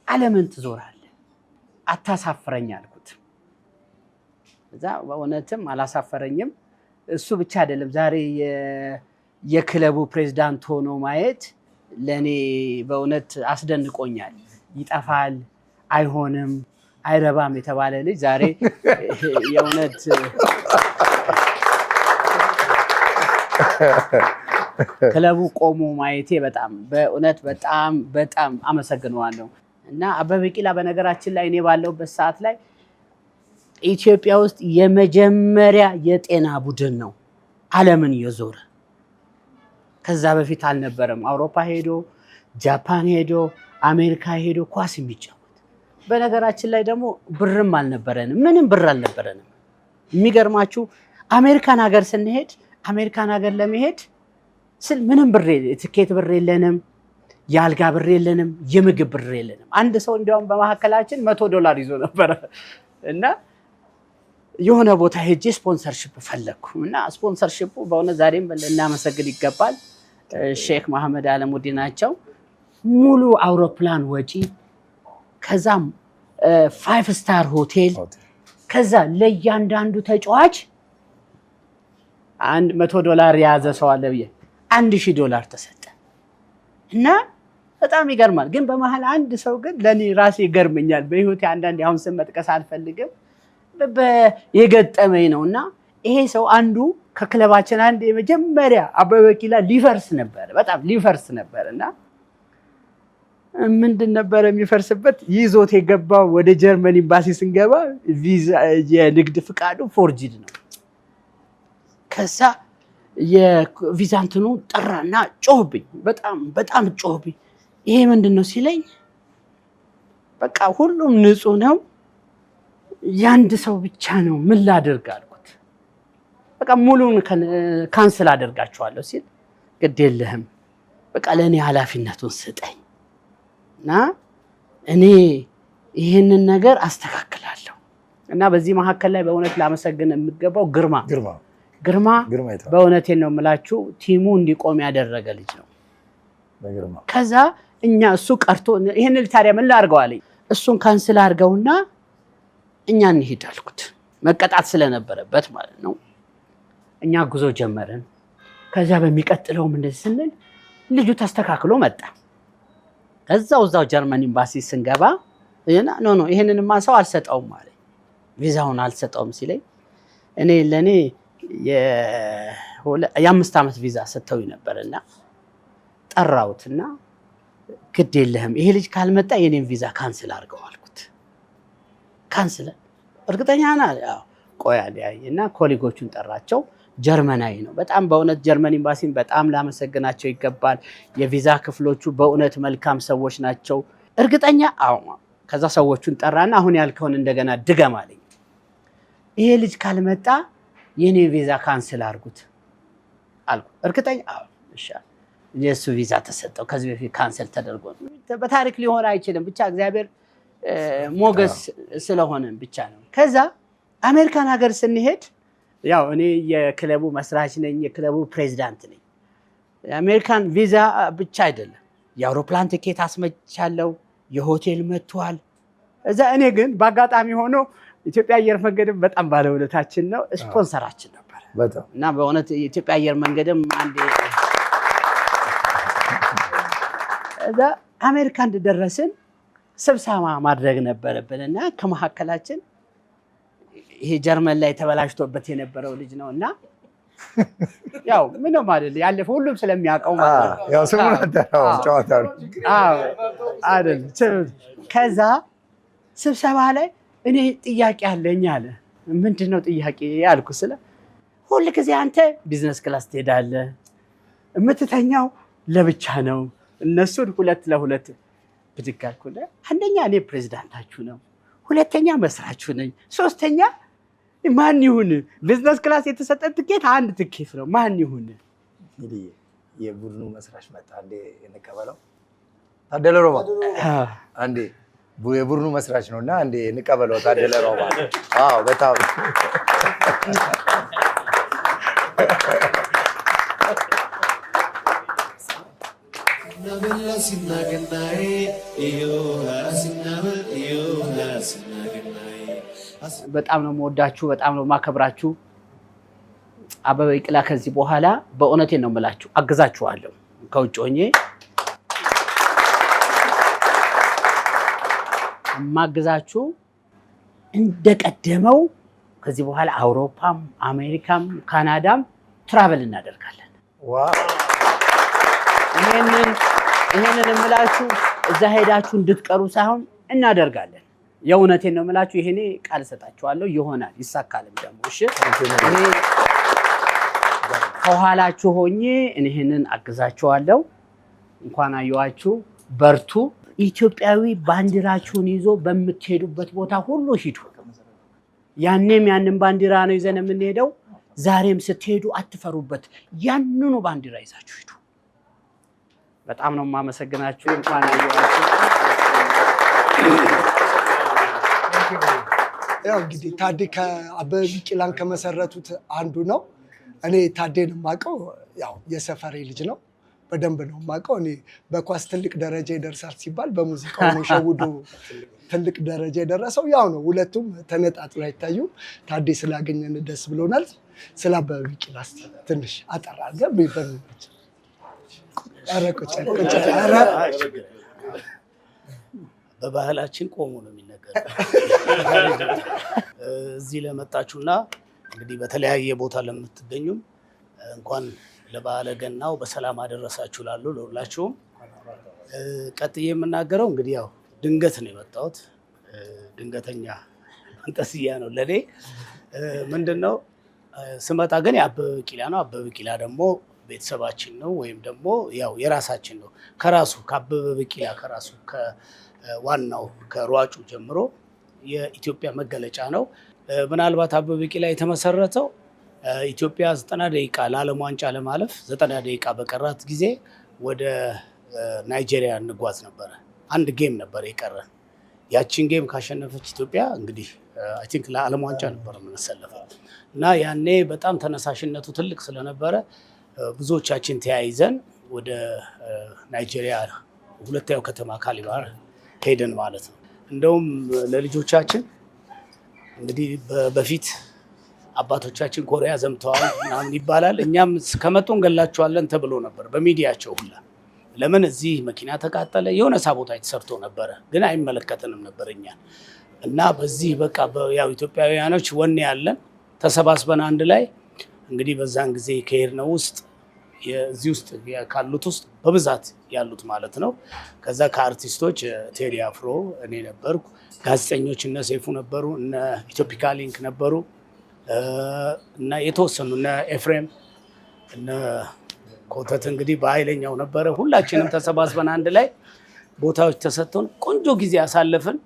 ዓለምን ትዞራለህ አታሳፍረኝ አልኩት። እዛ በእውነትም አላሳፈረኝም። እሱ ብቻ አይደለም ዛሬ የክለቡ ፕሬዝዳንት ሆኖ ማየት ለኔ በእውነት አስደንቆኛል። ይጠፋል አይሆንም አይረባም የተባለ ልጅ ዛሬ የእውነት ክለቡ ቆሞ ማየቴ በእውነት በጣም አመሰግነዋለሁ። እና አበበ ቢቂላ በነገራችን ላይ እኔ ባለሁበት ሰዓት ላይ ኢትዮጵያ ውስጥ የመጀመሪያ የጤና ቡድን ነው ዓለምን እየዞረ። ከዛ በፊት አልነበረም። አውሮፓ ሄዶ ጃፓን ሄዶ አሜሪካ ሄዶ ኳስ የሚጫወት። በነገራችን ላይ ደግሞ ብርም አልነበረንም፣ ምንም ብር አልነበረንም። የሚገርማችሁ አሜሪካን ሀገር ስንሄድ አሜሪካን ሀገር ለመሄድ ስል ምንም ብር ትኬት ብር የለንም፣ የአልጋ ብር የለንም፣ የምግብ ብር የለንም። አንድ ሰው እንዲያውም በመካከላችን $100 ይዞ ነበረ እና የሆነ ቦታ ሄጄ ስፖንሰርሺፕ ፈለግኩ እና ስፖንሰርሺፑ በእውነት ዛሬም ልናመሰግን ይገባል። ሼክ መሐመድ አለሙዲ ናቸው። ሙሉ አውሮፕላን ወጪ፣ ከዛም 5 ስታር ሆቴል፣ ከዛ ለእያንዳንዱ ተጫዋች $100 የያዘ ሰው አለ ብዬ $1000 ተሰጠ እና በጣም ይገርማል። ግን በመሀል አንድ ሰው ግን ለኔ ራሴ ይገርመኛል። በህይወቴ አንዳንዴ አሁን ስም መጥቀስ አልፈልግም የገጠመኝ ነውና ይሄ ሰው አንዱ ከክለባችን አንድ የመጀመሪያ አበበ ቢቂላ በጣም ሊፈርስ ነበርና ምንድን ነበር የሚፈርስበት? ይዞት የገባው ወደ ጀርመን ኤምባሲ ስንገባ ቪዛ የንግድ ፍቃዱ ፎርጂድ ነው። ከዛ የቪዛ እንትኑ ጠራና ጮህብኝ፣ በጣም ጮህብኝ። ይሄ ምንድነው ሲለኝ በቃ ሁሉም ንጹህ ነው ያንድ ሰው ብቻ ነው ምን ላደርግ አልኩት። በቃ ሙሉን ካንስል አደርጋቸዋለሁ ሲል ግድ የለህም በቃ ለኔ ኃላፊነቱን ስጠኝ እና እኔ ይሄንን ነገር አስተካክላለሁ። እና በዚህ መካከል ላይ በእውነት ላመሰግን የምገባው ግርማ በእውነቴን ነው የምላችሁ ቲሙ እንዲቆም ያደረገ ልጅ ነው። ከዛ እኛ እሱ ቀርቶ ይሄን ታዲያ ምን ላድርገው አለኝ። እሱን ካንስል አድርገውና እኛ እንሂድ አልኩት። መቀጣት ስለነበረበት ማለት ነው። እኛ ጉዞ ጀመርን። ከዛ በሚቀጥለውም እንደዚህ ስንል ልጁ ተስተካክሎ መጣ። እዛው ጀርመን ኤምባሲ ስንገባ ኖ ይሄንንማ ሰው አልሰጠውም አለኝ። ቪዛውን አልሰጠውም ሲለኝ እኔ ለኔ የ5 ዓመት ቪዛ ሰጥተውኝ ነበርና ጠራውትና ግድ የለህም ይሄ ልጅ ካልመጣ የኔን ቪዛ ካንስል አድርገው አልኩት። ካንስል እርግጠኛ ነህ? አዎ። ቆይ አለኝና ኮሊጎቹን ጠራቸው። ጀርመናዊ ነው በጣም በእውነት ጀርመን ኤምባሲን በጣም ላመሰግናቸው ይገባል። የቪዛ ክፍሎቹ በእውነት መልካም ሰዎች ናቸው። እርግጠኛ? አዎ። ከዛ ሰዎቹን ጠራና አሁን ያልከውን እንደገና ድገም አለኝ። ይሄ ልጅ ካልመጣ የኔ ቪዛ ካንስል አድርጉት አልኩ። እርግጠኛ? አዎ። እሺ። የሱ ቪዛ ተሰጠው። ከዚህ በፊት ካንሰል ተደርጎ በታሪክ ሊሆን አይችልም። ብቻ እግዚአብሔር ሞገስ ስለሆነ ብቻ ነው። ከዛ አሜሪካን ሀገር ስንሄድ ያው እኔ የክለቡ መስራች ነኝ፣ የክለቡ ፕሬዚዳንት ነኝ። የአሜሪካን ቪዛ ብቻ አይደለም የአውሮፕላን ቲኬት አስመቻለሁ፣ የሆቴል መጥቷል። እዛ እኔ ግን በአጋጣሚ ሆኖ ኢትዮጵያ አየር መንገድም በጣም ባለውለታችን ነው፣ ስፖንሰራችን ነበር እና በእውነት የኢትዮጵያ አየር መንገድም አንዴ እዛ አሜሪካ እንደደረስን ስብሰባ ማድረግ ነበረብን እና ከመካከላችን ይሄ ጀርመን ላይ ተበላሽቶበት የነበረው ልጅ ነው እና ያው ምንም አይደል ያለፈ ሁሉም ስለሚያውቀው ማለት ነው። ያው ስሙን አጠራው ጨዋታ አይደል። ከዛ ስብሰባ ላይ እኔ ጥያቄ አለኝ አለ። ምንድነው ጥያቄ ያልኩ ስለ ሁል ጊዜ አንተ ቢዝነስ ክላስ ትሄዳለህ፣ የምትተኛው ለብቻ ነው፣ እነሱን 2 ለ2 ብድግ አልኩና አንደኛ እኔ ፕሬዝዳንታችሁ ነው፣ ሁለተኛ መስራችሁ ነኝ፣ ሶስተኛ ማን ይሁን ቢዝነስ ክላስ የተሰጠን ትኬት አንድ ትኬት ነው፣ ማን ይሁን? እንግዲህ የቡድኑ መስራች መጣ። አንዴ እንቀበለው። ታደለ ሮባ አንዴ የቡድኑ መስራች ነውና አንዴ እንቀበለው። ታደለ ሮባ አዎ፣ በጣም በጣም ነው የምወዳችሁ፣ በጣም ነው የማከብራችሁ። አበበ ቢቂላ ከዚህ በኋላ በእውነቴን ነው የምላችሁ አግዛችኋለሁ። ከውጭ ሆኜ የማግዛችሁ እንደቀደመው ከዚህ በኋላ አውሮፓም አሜሪካም ካናዳም ትራቨል እናደርጋለን። ይሄንን የምላችሁ እዛ ሄዳችሁ እንድትቀሩ ሳይሆን እናደርጋለን። የእውነቴን ነው የምላችሁ። ይሄኔ ቃል እሰጣችኋለሁ፣ ይሆናል፣ ይሳካልም ደግሞ። እሺ እኔ ከኋላችሁ ሆኜ ይሄንን አግዛችኋለሁ። እንኳን አየኋችሁ፣ በርቱ። ኢትዮጵያዊ ባንዲራችሁን ይዞ በምትሄዱበት ቦታ ሁሉ ሂዱ። ያንን ባንዲራ ነው ይዘን የምንሄደው። ዛሬም ስትሄዱ አትፈሩበት፣ ያንኑ ባንዲራ ይዛችሁ ሂዱ። በጣም ነው የማመሰግናችሁ። እንኳን አየኋችሁ። ያው እንግዲህ ታዴ ከአበበ ቢቂላን ከመሰረቱት አንዱ ነው። እኔ ታዴን የማውቀው ያው የሰፈሬ ልጅ ነው፣ በደንብ ነው የማውቀው። እኔ በኳስ ትልቅ ደረጃ ይደርሳል ሲባል በሙዚቃው ነው ሸውዶ ትልቅ ደረጃ የደረሰው። ያው ነው፣ ሁለቱም ተነጣጥሎ አይታዩም። ታዴ ስላገኘን ደስ ብሎናል። ስለ አበበ ቢቂላ እስኪ ትንሽ አጠር አድርገን በባህላችን ቆሞ ነው የሚነገረው። እዚህ ለመጣችሁና እንግዲህ በተለያየ ቦታ ለምትገኙም እንኳን ለበዓለ ገናው በሰላም አደረሳችሁ ላሉ ለሁላችሁም። ቀጥዬ የምናገረው እንግዲህ ያው ድንገት ነው የመጣሁት። ድንገተኛ መንጠስያ ነው ለኔ። ምንድነው ስመጣ ግን የአበበ ቢቂላ ነው። አበበ ቢቂላ ደግሞ ቤተሰባችን ነው፣ ወይም ደግሞ ያው የራሳችን ነው። ከራሱ ከአበበ ቢቂላ ከራሱ ከዋናው ከሯጩ ጀምሮ የኢትዮጵያ መገለጫ ነው። ምናልባት አበበ ቢቂላ የተመሰረተው ኢትዮጵያ 90 ደቂቃ ለዓለም ዋንጫ ለማለፍ 90 ደቂቃ በቀራት ጊዜ ወደ ናይጄሪያ እንጓዝ ነበረ። አንድ ጌም ነበር የቀረን። ያቺን ጌም ካሸነፈች ኢትዮጵያ እንግዲህ አይ ቲንክ ለዓለም ዋንጫ ነበር የምንሰለፈው እና ያኔ በጣም ተነሳሽነቱ ትልቅ ስለነበረ ብዙዎቻችን ተያይዘን ወደ ናይጄሪያ ሁለተኛው ከተማ ካሊባር ሄደን ማለት ነው። እንደውም ለልጆቻችን እንግዲህ በፊት አባቶቻችን ኮሪያ ዘምተዋል ምናምን ይባላል። እኛም ከመጡ እንገላቸዋለን ተብሎ ነበር በሚዲያቸው ሁላ። ለምን እዚህ መኪና ተቃጠለ፣ የሆነ ሳቦታጅ ተሰርቶ ነበረ፣ ግን አይመለከተንም ነበር እኛ እና በዚህ በቃ ያው ኢትዮጵያውያኖች ወኔ ያለን ተሰባስበን አንድ ላይ እንግዲህ በዛን ጊዜ ከሄድነው ውስጥ እዚህ ውስጥ ካሉት ውስጥ በብዛት ያሉት ማለት ነው። ከዛ ከአርቲስቶች ቴዲ አፍሮ እኔ ነበርኩ፣ ጋዜጠኞች እነ ሰይፉ ነበሩ፣ እነ ኢትዮፒካ ሊንክ ነበሩ እና የተወሰኑ እነ ኤፍሬም እነ ኮተት እንግዲህ በኃይለኛው ነበረ። ሁላችንም ተሰባስበን አንድ ላይ ቦታዎች ተሰጥቶን ቆንጆ ጊዜ አሳለፍን።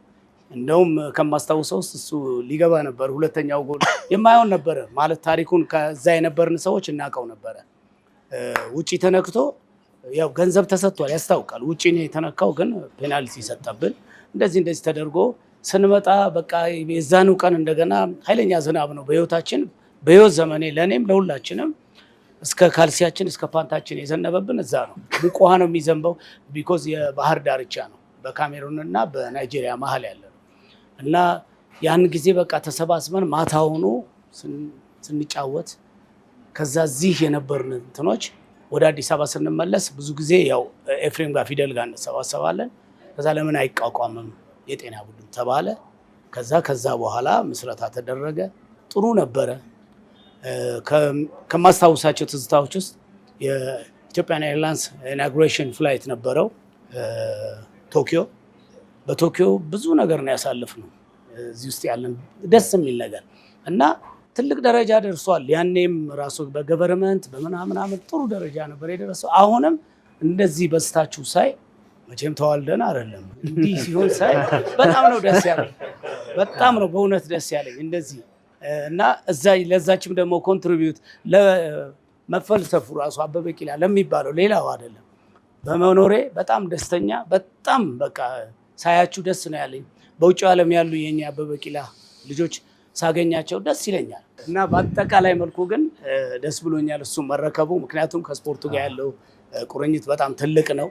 እንደውም ከማስታውሰው ውስጥ እሱ ሊገባ ነበር ሁለተኛው ጎል የማይሆን ነበረ ማለት ታሪኩን ከዛ የነበርን ሰዎች እናውቀው ነበረ። ውጪ ተነክቶ ያው ገንዘብ ተሰጥቷል ያስታውቃል። ውጪ ነው የተነካው፣ ግን ፔናልቲ ሰጠብን። እንደዚህ ተደርጎ ስንመጣ በቃ የዛኑ ቀን እንደገና ኃይለኛ ዝናብ ነው በህይወት ዘመኔ ለእኔም ለሁላችንም እስከ ካልሲያችን እስከ ፓንታችን የዘነበብን እዛ ነው። ሙቅ ውሃ ነው የሚዘንበው፣ ቢኮዝ የባህር ዳርቻ ነው በካሜሩን እና በናይጄሪያ መሀል ያለ ነው። እና ያን ጊዜ በቃ ተሰባስበን ማታ ሆኖ ስንጫወት ከዛ እዚህ የነበርን እንትኖች ወደ አዲስ አበባ ስንመለስ ብዙ ጊዜ ያው ኤፍሬም ጋር ፊደል ጋር እንሰባሰባለን። ከዛ ለምን አይቋቋምም የጤና ቡድን ተባለ። ከዛ በኋላ ምስረታ ተደረገ። ጥሩ ነበረ። ከማስታውሳቸው ትዝታዎች ውስጥ የኢትዮጵያን ኤርላይንስ ኢናጉሬሽን ፍላይት ነበረው ቶኪዮ። በቶኪዮ ብዙ ነገር ነው ያሳለፍነው እዚህ ውስጥ ያለን ደስ የሚል ነገር እና ትልቅ ደረጃ ደርሷል። ያኔም ራሱ በገቨርንመንት በምናምን ጥሩ ደረጃ ነበር የደረሰው። አሁንም እንደዚህ በስታችሁ ሳይ መቼም ተዋልደን አይደለም እንዲህ ሲሆን ሳይ በጣም ነው ደስ ያለኝ። በጣም ነው በእውነት ደስ ያለኝ እንደዚህ እና ለዛችም ደግሞ ኮንትሪቢዩት ለመፈልሰፉ ራሱ አበበ ቢቂላ ለሚባለው ሌላው አይደለም በመኖሬ በጣም ደስተኛ፣ በጣም በቃ ሳያችሁ ደስ ነው ያለኝ። በውጭ ዓለም ያሉ የኛ አበበ ቢቂላ ልጆች ሳገኛቸው ደስ ይለኛል እና በአጠቃላይ መልኩ ግን ደስ ብሎኛል እሱ መረከቡ። ምክንያቱም ከስፖርቱ ጋር ያለው ቁርኝት በጣም ትልቅ ነው።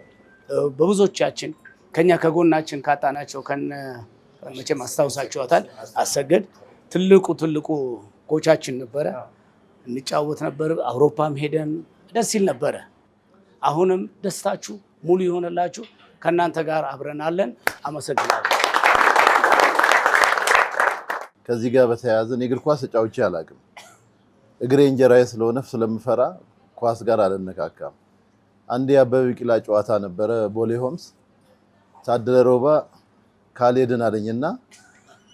በብዙዎቻችን ከኛ ከጎናችን ካጣናቸው መቼም አስታውሳችኋታል አሰገድ ትልቁ ኮቻችን ነበረ። እንጫወት ነበር፣ አውሮፓም ሄደን ደስ ይል ነበረ። አሁንም ደስታችሁ ሙሉ ይሆንላችሁ። ከእናንተ ጋር አብረን አለን። አመሰግናለሁ። ከዚህ ጋር በተያያዘ የእግር ኳስ ተጫውቼ አላውቅም። እግሬ እንጀራዬ ስለሆነ ስለምፈራ ኳስ ጋር አልነካካም። አንዴ የአበበ ቢቂላ ጨዋታ ነበረ ቦሌ ሆምስ። ታደለ ሮባ ካልሄድን አለኝና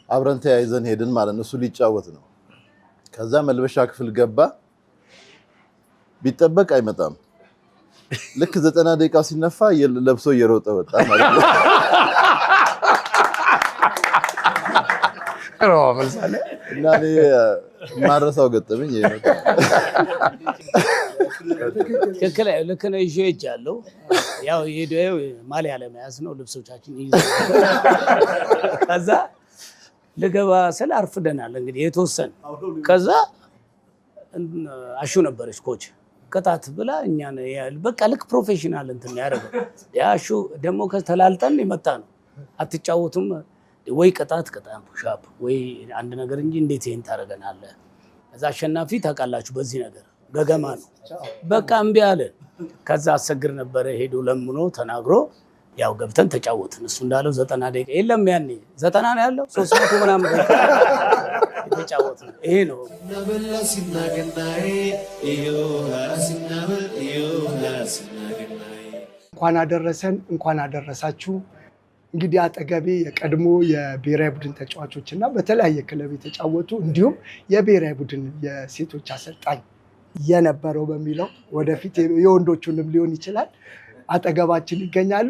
አብረን ተያይዘን ሄድን ማለት ነው። እሱ ሊጫወት ነው። ከዛ መልበሻ ክፍል ገባ። ቢጠበቅ አይመጣም። ልክ 90 ደቂቃው ሲነፋ ለብሶ እየሮጠ ወጣ ማለት ነው። እና እኔ ማረሳው ገጠመኝ ይሄ ነው። ልክ ነው። ይዤ ሄጃለሁ። ያው ሄደው ማሊያ ለመያዝ ነው ልብሶቻችን ይዘው ከዛ ልገባ ስለ አርፍደናል እንግዲህ የተወሰነ። ከዛ አሹ ነበረች ኮች ቅጣት ብላ እኛን በቃ ልክ ፕሮፌሽናል እንትን ያደረገው ያሹ ደግሞ ከተላልጠን የመጣ ነው። አትጫወቱም ወይ ቅጣት ፑሻፕ ወይ አንድ ነገር እንጂ እንዴት ይሄን ታደርገናለህ? እዛ አሸናፊ ታውቃላችሁ በዚህ ነገር ገገማ ነው። በቃ እምቢ አለ። ከዛ አሰግር ነበረ ሄዶ ለምኖ ተናግሮ ያው ገብተን ተጫወትን። እሱ እንዳለው 90 ደቂቃ የለም ያኔ 90 ነው ያለው 300 ምናምን የተጫወትን ይሄ ነው። እንኳን አደረሰን፣ እንኳን አደረሳችሁ። እንግዲህ አጠገቤ የቀድሞ የብሔራዊ ቡድን ተጫዋቾች እና በተለያየ ክለብ የተጫወቱ እንዲሁም የብሔራዊ ቡድን የሴቶች አሰልጣኝ የነበረው በሚለው ወደፊት የወንዶቹንም ሊሆን ይችላል አጠገባችን ይገኛሉ።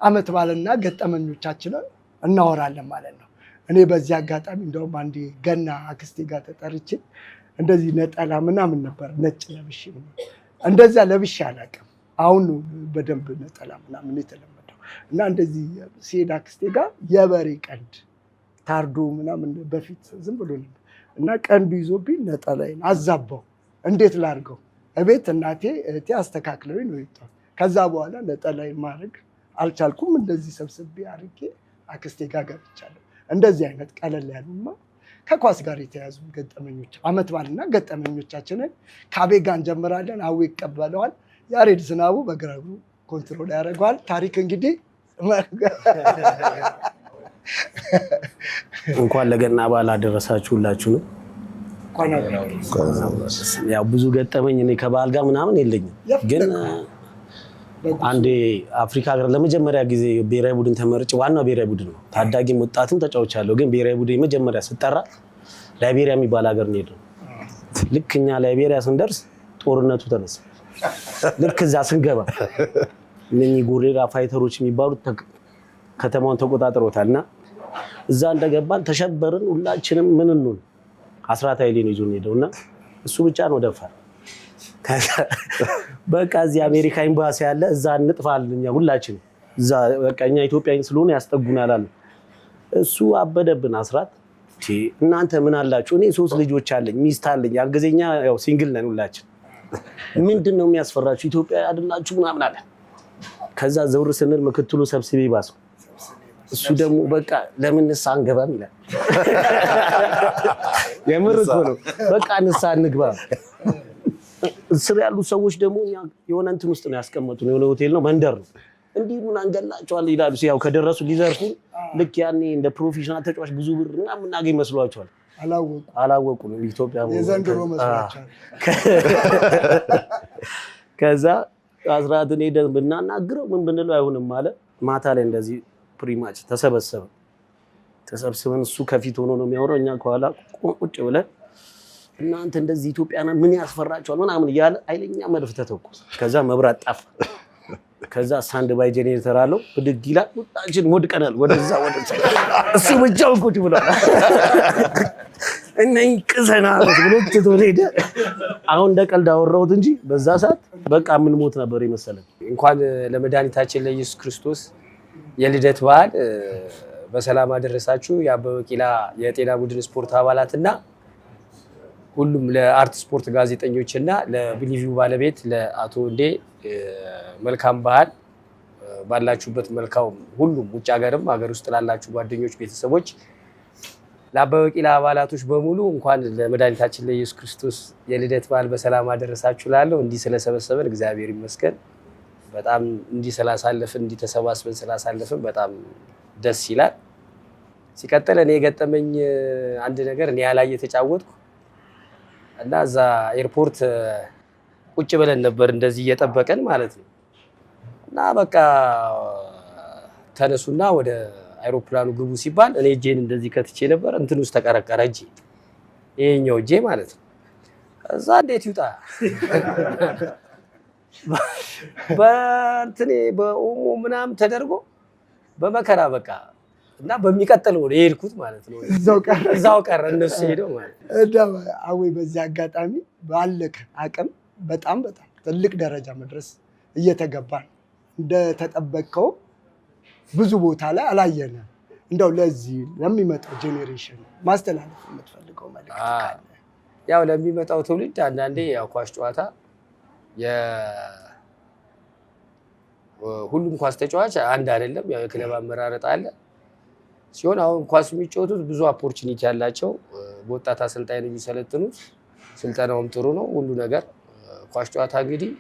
አመት ባልና ገጠመኞቻችንን እናወራለን ማለት ነው። እኔ በዚህ አጋጣሚ እንደውም አንዴ ገና አክስቴ ጋር ተጠርቼ እንደዚህ ነጠላ ምናምን ነበር ነጭ ለብሼ እንደዛ ለብሼ አላውቅም። አሁን በደንብ ነጠላ ምናምን የተለመደው እና እንደዚህ ሲሄድ አክስቴ ጋር የበሬ ቀንድ ታርዶ ምናምን በፊት ዝም ብሎ እና ቀንዱ ይዞብኝ ነጠላዬን አዛባው። እንዴት ላድርገው? እቤት እናቴ እህቴ አስተካክለው ነው ይጣ ከዛ በኋላ ነጠላይ ማድረግ አልቻልኩም። እንደዚህ ሰብስቤ አድርጌ አክስቴ ጋር ገብቻለሁ። እንደዚህ አይነት ቀለል ያሉማ ከኳስ ጋር የተያዙ ገጠመኞች አመት በዓልና ገጠመኞቻችንን ከአቤ ጋር እንጀምራለን። አዌ ይቀበለዋል። ያሬድ ዝናቡ በግራ እግሩ ኮንትሮል ያደርገዋል። ታሪክ እንግዲህ እንኳን ለገና በዓል አደረሳችሁ ሁላችሁንም። ያው ብዙ ገጠመኝ እኔ ከበዓል ጋር ምናምን የለኝም፣ ግን አንዴ አፍሪካ ሀገር ለመጀመሪያ ጊዜ ብሔራዊ ቡድን ተመርጬ ዋናው ብሔራዊ ቡድን ነው፣ ታዳጊም ወጣትም ተጫውቻለሁ። ግን ብሔራዊ ቡድን መጀመሪያ ስጠራ ላይቤሪያ የሚባል ሀገር ነው የሄድነው። ልክ እኛ ላይቤሪያ ስንደርስ ጦርነቱ ተነሳ። ልክ እዛ ስንገባ እነኚህ ጎሬላ ፋይተሮች የሚባሉት ከተማውን ተቆጣጥሮታል እና እዛ እንደገባን ተሸበርን ሁላችንም። ምን እንሁን አስራት ኃይሌ ነው ይዞን ሄደውና እሱ ብቻ ነው ደፋር። በቃ እዚህ አሜሪካ ኤምባሲ ያለ እዛ እንጥፋልኛ ሁላችን እዛ በቃ እኛ ኢትዮጵያዊ ስለሆነ ያስጠጉናል አለ። እሱ አበደብን። አስራት እናንተ ምን አላችሁ? እኔ 3 ልጆች አለኝ፣ ሚስት አለኝ። ያገዘኛ ያው ሲንግል ነን ሁላችን። ምንድነው የሚያስፈራችሁ? ኢትዮጵያ አይደላችሁ ምናምን አለ። ከዛ ዘውር ስንል ምክትሉ ሰብስቤ ባሰው። እሱ ደግሞ በቃ ለምን ንስሓ አንገባም ይላል። የምር እኮ ነው። በቃ ንስሓ እንግባ። ስር ያሉ ሰዎች ደግሞ የሆነ እንትን ውስጥ ነው ያስቀመጡን። የሆነ ሆቴል ነው መንደር ነው። እንዲህ ምን አንገላቸዋል ይላሉ። ያው ከደረሱ ሊዘርፉን ልክ ያኔ እንደ ፕሮፌሽናል ተጫዋች ብዙ ብር ምናምን እናገኝ መስሏቸዋል። አላወቁም። ኢትዮጵያ የዘንድሮ መስሏቸዋል። ከዛ አስራትን ሄደን ብናናግረው ምን ብንለው አይሆንም አለ። ማታ ላይ እንደዚህ ፕሪማች ተሰብስበን እሱ ከፊት ሆኖ ነው የሚያወራው፣ እኛ ከኋላ ቁጭ ብለን እናንተ እንደዚህ ኢትዮጵያና ምን ያስፈራቸዋል ምናምን እያለ ኃይለኛ መድፍ ተተኮሰ። ከዛ መብራት ጠፋ። ከዛ ስታንድ ባይ ጄኔሬተር አለው ብድግ ይላል። ሁላችን ወድቀናል። ወደዛ እሱ ብቻውን ቁጭ ብሏል። እና ይቅዘና ብሎ ትቶ ሄደ። አሁን እንደ ቀልድ አወራሁት እንጂ በዛ ሰዓት በቃ ምን ሞት ነበር የመሰለን። እንኳን ለመድኃኒታችን ለኢየሱስ ክርስቶስ የልደት በዓል በሰላም አደረሳችሁ። የአበበ ቢቂላ የጤና ቡድን ስፖርት አባላትና ሁሉም ለአርት ስፖርት ጋዜጠኞችና ለብሊቪው ባለቤት ለአቶ ወንዴ መልካም በዓል። ባላችሁበት መልካም ሁሉም ውጭ ሀገርም ሀገር ውስጥ ላላችሁ ጓደኞች፣ ቤተሰቦች፣ ለአበበ ቢቂላ አባላቶች በሙሉ እንኳን ለመድኃኒታችን ለኢየሱስ ክርስቶስ የልደት በዓል በሰላም አደረሳችሁ ላለው እንዲህ ስለሰበሰበን እግዚአብሔር ይመስገን። በጣም እንዲህ ስላሳለፍን እንዲህ ተሰባስበን ስላሳለፍን በጣም ደስ ይላል። ሲቀጥል እኔ የገጠመኝ አንድ ነገር እኔ ያላይ የተጫወትኩ እና እዛ ኤርፖርት ቁጭ ብለን ነበር እንደዚህ እየጠበቀን ማለት ነው። እና በቃ ተነሱና ወደ አይሮፕላኑ ግቡ ሲባል እኔ እጄን እንደዚህ ከትቼ ነበር። እንትን ውስጥ ተቀረቀረ እጄ፣ ይሄኛው እጄ ማለት ነው። እዛ እንዴት ይውጣ በእንትኔ በኦሞ ምናምን ተደርጎ በመከራ በቃ እና በሚቀጥለው ነው የሄድኩት ማለት ነው። እዛው ቀረ እነሱ ሄደው ማለት ነው። አዌ በዚህ አጋጣሚ ባለክ አቅም በጣም ትልቅ ደረጃ መድረስ እየተገባ ነው። እንደተጠበቀው ብዙ ቦታ ላይ አላየንም። እንደው ለዚህ ለሚመጣው ጄኔሬሽን ማስተላለፍ የምትፈልገው መልዕክት ካለ? ያው ለሚመጣው ትውልድ አንዳንዴ ያው ኳስ ጨዋታ ሁሉም ኳስ ተጫዋች አንድ አይደለም። ያው የክለብ አመራረጥ አለ ሲሆን አሁን ኳስ የሚጫወቱት ብዙ ኦፖርቹኒቲ ያላቸው በወጣት አሰልጣኝ ነው የሚሰለጥኑት። ስልጠናውም ጥሩ ነው ሁሉ ነገር። ኳስ ጨዋታ እንግዲህ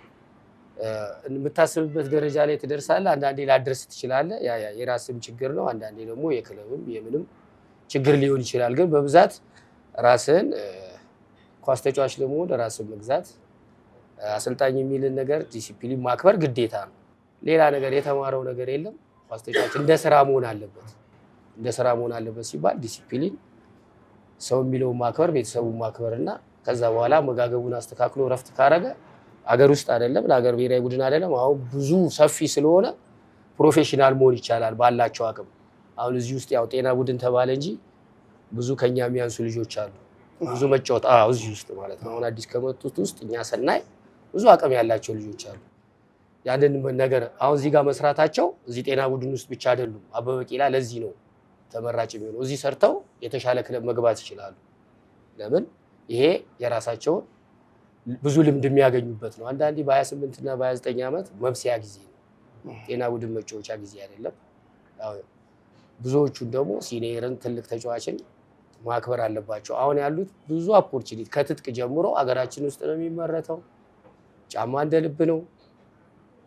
የምታስብበት ደረጃ ላይ ትደርሳለህ። አንዳንዴ ላደርስ ትችላለህ። ያ የራስም ችግር ነው። አንዳንዴ ደግሞ የክለብም የምንም ችግር ሊሆን ይችላል። ግን በብዛት ራስን ኳስ ተጫዋች ለመሆን ራስን መግዛት፣ አሰልጣኝ የሚልን ነገር ዲሲፕሊን ማክበር ግዴታ ነው። ሌላ ነገር የተማረው ነገር የለም። ኳስ ተጫዋች እንደ ስራ መሆን አለበት። እንደ ስራ መሆን አለበት ሲባል ዲሲፕሊን፣ ሰው የሚለውን ማክበር፣ ቤተሰቡን ማክበር እና ከዛ በኋላ መጋገቡን አስተካክሎ ረፍት ካረገ አገር ውስጥ አይደለም ለሀገር ብሔራዊ ቡድን አይደለም አሁን ብዙ ሰፊ ስለሆነ ፕሮፌሽናል መሆን ይቻላል ባላቸው አቅም። አሁን እዚህ ውስጥ ያው ጤና ቡድን ተባለ እንጂ ብዙ ከኛ የሚያንሱ ልጆች አሉ። ብዙ መጫወት እዚህ ውስጥ ማለት ነው። አሁን አዲስ ከመጡት ውስጥ እኛ ሰናይ ብዙ አቅም ያላቸው ልጆች አሉ። ያንን ነገር አሁን እዚህ ጋር መስራታቸው እዚህ ጤና ቡድን ውስጥ ብቻ አይደሉም። አበበ ቢቂላ ለዚህ ነው ተመራጭ የሚሆነው። እዚህ ሰርተው የተሻለ ክለብ መግባት ይችላሉ። ለምን? ይሄ የራሳቸውን ብዙ ልምድ የሚያገኙበት ነው። አንዳንዴ በ28 እና በ29 ዓመት መብሰያ ጊዜ ነው፣ ጤና ቡድን መጫወቻ ጊዜ አይደለም። ብዙዎቹን ደግሞ ሲኒየርን ትልቅ ተጫዋችን ማክበር አለባቸው። አሁን ያሉት ብዙ ኦፖርቹኒቲ ከትጥቅ ጀምሮ አገራችን ውስጥ ነው የሚመረተው። ጫማ እንደ ልብ ነው፣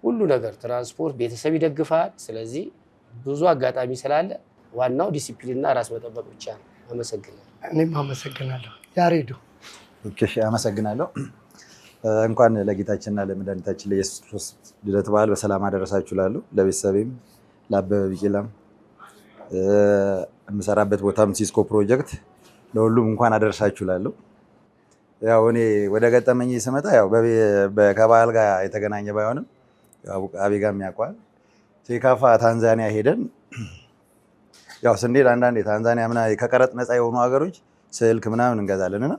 ሁሉ ነገር ትራንስፖርት፣ ቤተሰብ ይደግፋል። ስለዚህ ብዙ አጋጣሚ ስላለ ዋናው ዲሲፕሊንና ራስ መጠበቅ ብቻ ነው። አመሰግናለሁ። እኔም አመሰግናለሁ። ያሬዱ ኦኬ፣ አመሰግናለሁ። እንኳን ለጌታችንና ለመድኃኒታችን ለኢየሱስ ክርስቶስ ልደት በዓል በሰላም አደረሳችሁ እላለሁ። ለቤተሰቤም ለአበበ ቢቂላም የምሰራበት ቦታም ሲስኮ ፕሮጀክት ለሁሉም እንኳን አደረሳችሁ እላለሁ። ያው እኔ ወደ ገጠመኝ ስመጣ ያው ከበዓል ጋር የተገናኘ ባይሆንም ያው አቤጋም ያውቀዋል። ሴካፋ ታንዛኒያ ሄደን ያው ስንሄድ አንዳንዴ ታንዛኒያ ምናምን ከቀረጥ ነፃ የሆኑ ሀገሮች ስልክ ምናምን እንገዛለንና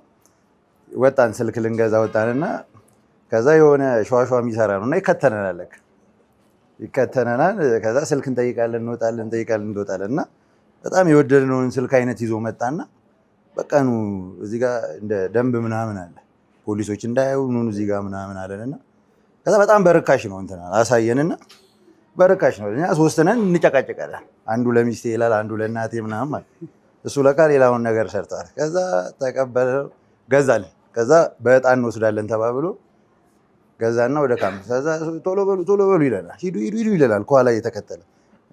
ወጣን፣ ስልክ ልንገዛ ወጣንና ከዛ የሆነ ሸዋሸዋ የሚሰራ ነው እና ይከተነናል። ከዛ ስልክ እንጠይቃለን፣ እንወጣለን እና በጣም የወደድነውን ስልክ አይነት ይዞ መጣና በቀኑ እዚህ ጋር እንደ ደንብ ምናምን አለ፣ ፖሊሶች እንዳያዩ ኑ እዚህ ጋር ምናምን አለንና ከዛ በጣም በርካሽ ነው እንትና አሳየንና በርካሽ ነው። እኛ 3 ነን እንጨቃጨቃለን። አንዱ ለሚስቴ ይላል፣ አንዱ ለእናቴ ምናምን ማለት እሱ ለካ ሌላውን ነገር ሰርቷል። ከዛ ተቀበለው ገዛልን። ከዛ በዕጣን እንወስዳለን ተባብሎ ገዛና ወደ ካምፕ ከዛ ቶሎ በሉ ይለናል፣ ሂዱ ይለናል ከኋላ እየተከተለ።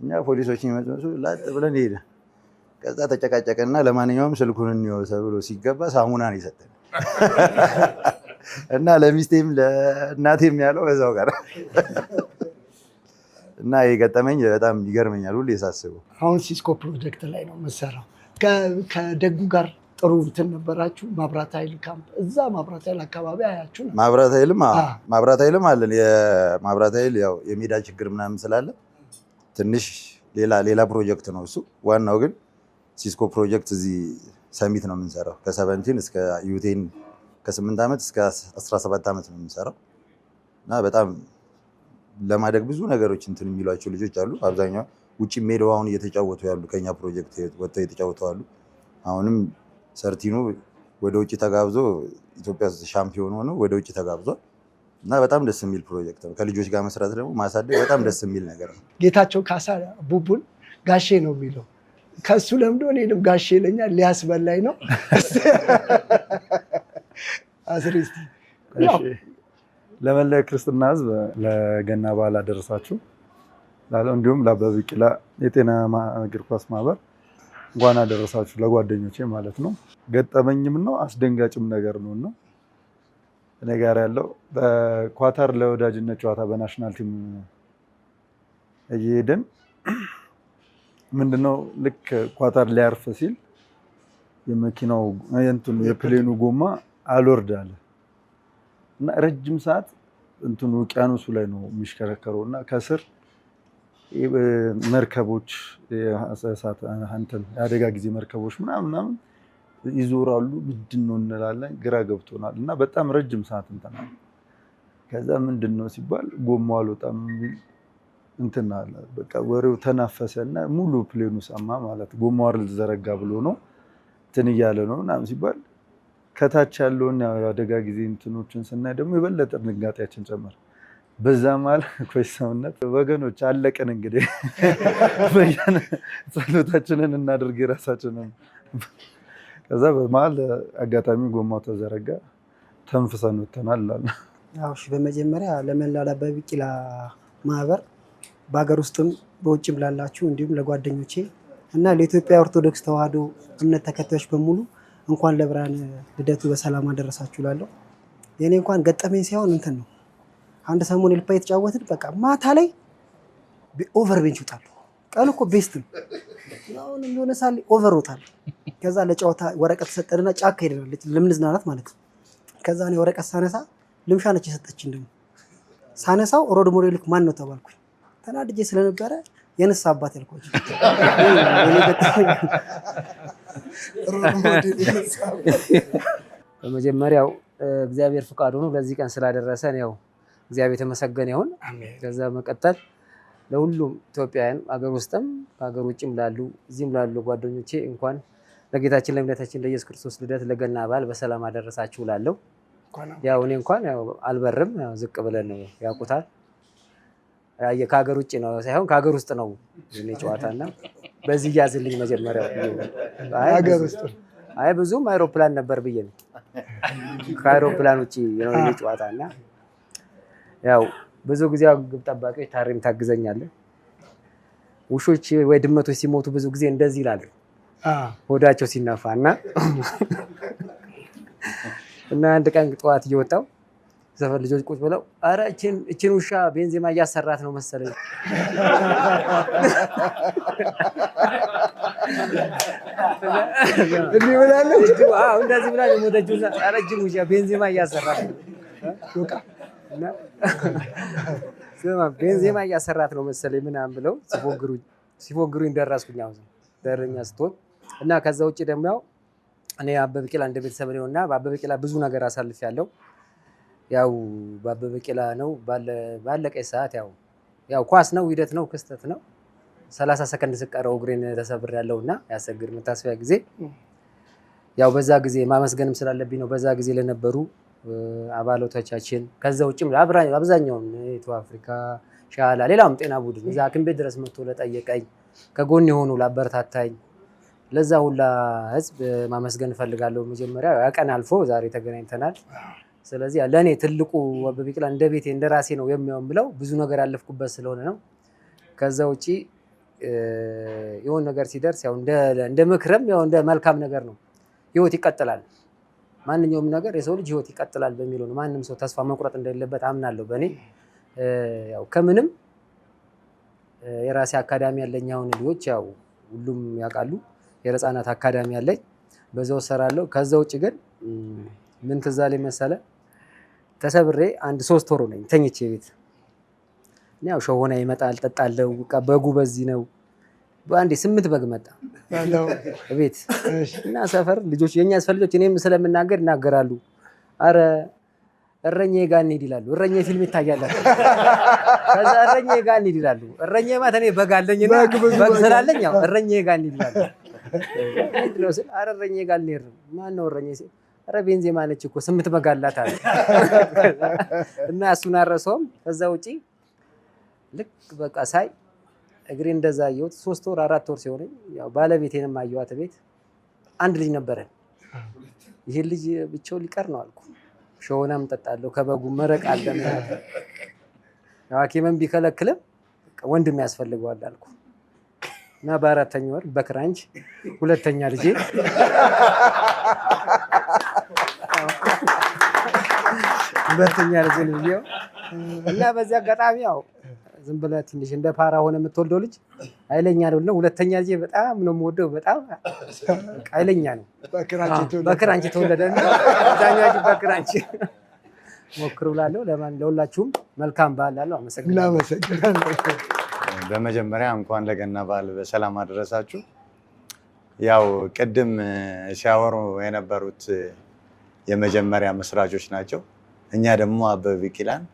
እኛ ፖሊሶች ይመጡ ላጥ ብለን ሄደ። ከዛ ተጨቃጨቀና ለማንኛውም ስልኩን እንየው ብሎ ሲገባ ሳሙናን ይሰጠን እና ለሚስቴም ለእናቴም ያለው በዛው ጋር እና የገጠመኝ በጣም ይገርመኛል ሁሌ ሳስበው። አሁን ሲስኮ ፕሮጀክት ላይ ነው የምሰራው። ከደጉ ጋር ጥሩ እንትን ነበራችሁ? ማብራት ኃይል ካምፕ እዛ ማብራት ኃይል አካባቢ አያችሁ ነው? ማብራት ኃይልም አለን። የማብራት ኃይል ያው የሜዳ ችግር ምናምን ስላለ ትንሽ ሌላ ፕሮጀክት ነው እሱ። ዋናው ግን ሲስኮ ፕሮጀክት እዚህ ሰሚት ነው የምንሰራው። ከ17 እስከ ዩቴን ከ8 ዓመት እስከ 17 ዓመት ነው የምንሰራው እና በጣም ለማደግ ብዙ ነገሮች እንትን የሚሏቸው ልጆች አሉ። አብዛኛው ውጭ ሜዳው አሁን እየተጫወቱ ያሉ ከኛ ፕሮጀክት ወጥተው እየተጫወቱ አሉ። አሁንም ሰርቲኑ ወደ ውጭ ተጋብዞ ኢትዮጵያ ሻምፒዮን ሆኖ ወደ ውጭ ተጋብዟል እና በጣም ደስ የሚል ፕሮጀክት ነው። ከልጆች ጋር መስራት ደግሞ ማሳደግ በጣም ደስ የሚል ነገር ነው። ጌታቸው ካሳ ቡቡን ጋሼ ነው የሚለው። ከሱ ለምዶ እኔንም ጋሼ ይለኛል። ሊያስበላኝ ነው። አስሪስቲ ለመላ ክርስትና ሕዝብ ለገና በዓል አደረሳችሁ። እንዲሁም ለአበበ ቢቂላ የጤና እግር ኳስ ማህበር እንኳን አደረሳችሁ ለጓደኞቼ ማለት ነው። ገጠመኝም ነው አስደንጋጭም ነገር ነው እና እኔ ጋር ያለው በኳታር ለወዳጅነት ጨዋታ በናሽናል ቲም እየሄድን ምንድነው ልክ ኳታር ሊያርፍ ሲል የመኪናው የፕሌኑ ጎማ አልወርድ አለ እና ረጅም ሰዓት እንትኑ ውቅያኖሱ ላይ ነው የሚሽከረከረው እና ከስር መርከቦች የአደጋ ጊዜ መርከቦች ምናምን ይዞራሉ። ምንድን ነው እንላለን፣ ግራ ገብቶናል እና በጣም ረጅም ሰዓት እንተናል። ከዛ ምንድን ነው ሲባል ጎማው አልወጣም የሚል እንትን አለ። በቃ ወሬው ተናፈሰ እና ሙሉ ፕሌኑ ሰማ ማለት ጎማው አልዘረጋ ብሎ ነው እንትን እያለ ነው ምናምን ሲባል ከታች ያለውን የአደጋ ጊዜ እንትኖችን ስናይ ደግሞ የበለጠ ድንጋጤያችን ጨመረ። በዛ መሀል ኮይ ሰውነት ወገኖች አለቅን እንግዲህ ጸሎታችንን እናድርግ የራሳችንን። ከዛ በመሀል አጋጣሚ ጎማው ተዘረጋ፣ ተንፍሰን ወጥተናል እላለሁ። እሺ፣ በመጀመሪያ ለመላ ለአበበ ቢቂላ ማህበር በሀገር ውስጥም በውጭም ላላችሁ እንዲሁም ለጓደኞቼ እና ለኢትዮጵያ ኦርቶዶክስ ተዋሕዶ እምነት ተከታዮች በሙሉ እንኳን ለብርሃነ ልደቱ በሰላም አደረሳችሁ እላለሁ። የኔ እንኳን ገጠመኝ ሳይሆን እንትን ነው። አንድ ሰሞን ልፓ የተጫወትን በቃ ማታ ላይ ኦቨር ቤንች ይወጣሉ። ቀን እኮ ቤስት ነው። አሁን የሆነ ሳል ኦቨር ወጣል። ከዛ ለጨዋታ ወረቀት ሰጠንና ጫካ ሄደናል ለምንዝናናት ማለት ነው። ከዛ እኔ ወረቀት ሳነሳ ልምሻ ነች የሰጠችኝ። ደግሞ ሳነሳው ሮድ ሞዴል ማን ነው ተባልኩኝ። ተናድጄ ስለነበረ የንስ አባት ያልኳቸው በመጀመሪያው እግዚአብሔር ፍቃዱ ነው ለዚህ ቀን ስላደረሰን ያው እግዚአብሔር የተመሰገነ ይሁን። ከዛ መቀጠል ለሁሉም ኢትዮጵያውያን አገር ውስጥም ከሀገር ውጭም ላሉ እዚህም ላሉ ጓደኞቼ እንኳን ለጌታችን ለእምነታችን ለኢየሱስ ክርስቶስ ልደት ለገና በዓል በሰላም አደረሳችሁ እላለሁ። ያው እኔ እንኳን ያው አልበርም፣ ያው ዝቅ ብለን ነው ያውቁታል። ከሀገር ውጭ ነው ሳይሆን ከሀገር ውስጥ ነው የኔ ጨዋታና በዚህ ያዝልኝ መጀመሪያ ሀገር ውስጥ አይ ብዙም አይሮፕላን ነበር ብዬ ነው ከአይሮፕላን ውጭ ነው የኔ ጨዋታና ያው ብዙ ጊዜ ግብ ጠባቂዎች ታሪም ታግዘኛለህ። ውሾች ወይ ድመቶች ሲሞቱ ብዙ ጊዜ እንደዚህ ይላሉ ሆዳቸው ሲነፋና እና አንድ ቀን ጠዋት እየወጣው ሰፈር ልጆች ቁጭ ብለው አረ እቺን ውሻ ቤንዚማ እያሰራት ነው መሰለኝ እንዲህ ብላለች። አዎ እንደዚህ ብላ የሞተችው አረ እቺን ውሻ ቤንዚማ እያሰራት ነው እና ቤንዚማ እያሰራት ነው መሰለኝ ምናምን ብለው ሲፎግሩኝ ደረስኩኝ። አሁን ደረኛ ስትሆን እና ከዛ ውጭ ደግሞ ያው እኔ አበበ ቢቂላ እንደ ቤተሰብ ነውና በአበበ ቢቂላ ብዙ ነገር አሳልፌያለሁ። ያው በአበበ ቢቂላ ነው ባለቀ ሰዓት ያው ኳስ ነው ሂደት ነው ክስተት ነው 30 ሰከንድ ስቀረው እግሬን ተሰብሬያለሁና ያሰግር መታሰቢያ ጊዜ ያው በዛ ጊዜ ማመስገንም ስላለብኝ ነው። በዛ ጊዜ ለነበሩ አባላቶቻችን ከዛ ውጭም አብዛኛው ኢትዮ አፍሪካ ሻላ ሌላም ጤና ቡድን እዛ ሐኪም ቤት ድረስ መጥቶ ለጠየቀኝ ከጎን የሆኑ ላበረታታኝ ለዛ ሁላ ህዝብ ማመስገን እፈልጋለሁ። መጀመሪያ ያቀን አልፎ ዛሬ ተገናኝተናል። ስለዚህ ለኔ ትልቁ አበበ ቢቂላ እንደ ቤቴ እንደ ራሴ ነው የሚያምለው ብዙ ነገር ያለፍኩበት ስለሆነ ነው። ከዛ ውጪ የሆነ ነገር ሲደርስ ያው እንደ ምክርም ያው እንደ መልካም ነገር ነው። ህይወት ይቀጥላል። ማንኛውም ነገር የሰው ልጅ ህይወት ይቀጥላል በሚለው ነው። ማንንም ሰው ተስፋ መቁረጥ እንደሌለበት አምናለሁ በኔ ያው ከምንም የራሴ አካዳሚ ያለኝ አሁን ልጆች ያው ሁሉም ያውቃሉ የህፃናት አካዳሚ ያለኝ በዛው ሰራለሁ። ከዛ ውጪ ግን ምን ትዝ አለኝ መሰለህ ተሰብሬ አንድ 3 ወር ነኝ ተኝቼ ቤት ያው ሸሆና ይመጣል ጠጣለው በጉ በዚህ ነው በአንዴ 8 በግ መጣ ቤት እና ሰፈር ልጆች የኛ አስፈልጆች እኔም ስለምናገር ይናገራሉ። አረ እረኛዬ ጋር እንሂድ ይላሉ። እረኛዬ ፊልም ይታያል። ከዛ እረኛዬ ጋር እንሂድ ይላሉ። እረኛዬ ማለት እኔ በግ አለኝና በግ ስላለኝ ያው እረኛዬ ጋር እንሂድ ይላሉ። ምንድነው ስል አረ እረኛዬ ጋር እንሂድ ማን ነው እረኛዬ ሲል አረ ቤንዚማ ነች እኮ 8 በግ አላት አለ እና እሱን አረሰውም። ከዛ ውጪ ልክ በቃ ሳይ እግሬ እንደዛ አየሁት 3 ወር 4 ወር ሲሆነኝ ያው ባለቤቴንም አየኋት ቤት አንድ ልጅ ነበረን። ይሄ ልጅ ብቻው ሊቀር ነው አልኩ። ሸሆናም ጠጣለሁ ከበጉ መረቅ አለና ያው ሐኪምም ቢከለክልም ወንድም ያስፈልገዋል አልኩ እና በ4ኛው ወር በክራንች ሁለተኛ ልጄ ነው እና በዚህ አጋጣሚ ያው ዝም ብለህ ትንሽ እንደ ፓራ ሆነ የምትወልደው ልጅ ኃይለኛ ነው። ሁለተኛ ልጄ በጣም ነው የምወደው በጣም ኃይለኛ ነው። በክራንች ተወለደ እና ዳኛጅ በክራንች ሞክሩ ብላለሁ። ለሁላችሁም መልካም በዓል አለው። አመሰግናለሁ። በመጀመሪያ እንኳን ለገና በዓል በሰላም አደረሳችሁ። ያው ቅድም ሲያወሩ የነበሩት የመጀመሪያ መስራቾች ናቸው። እኛ ደግሞ አበበ ቢቂላን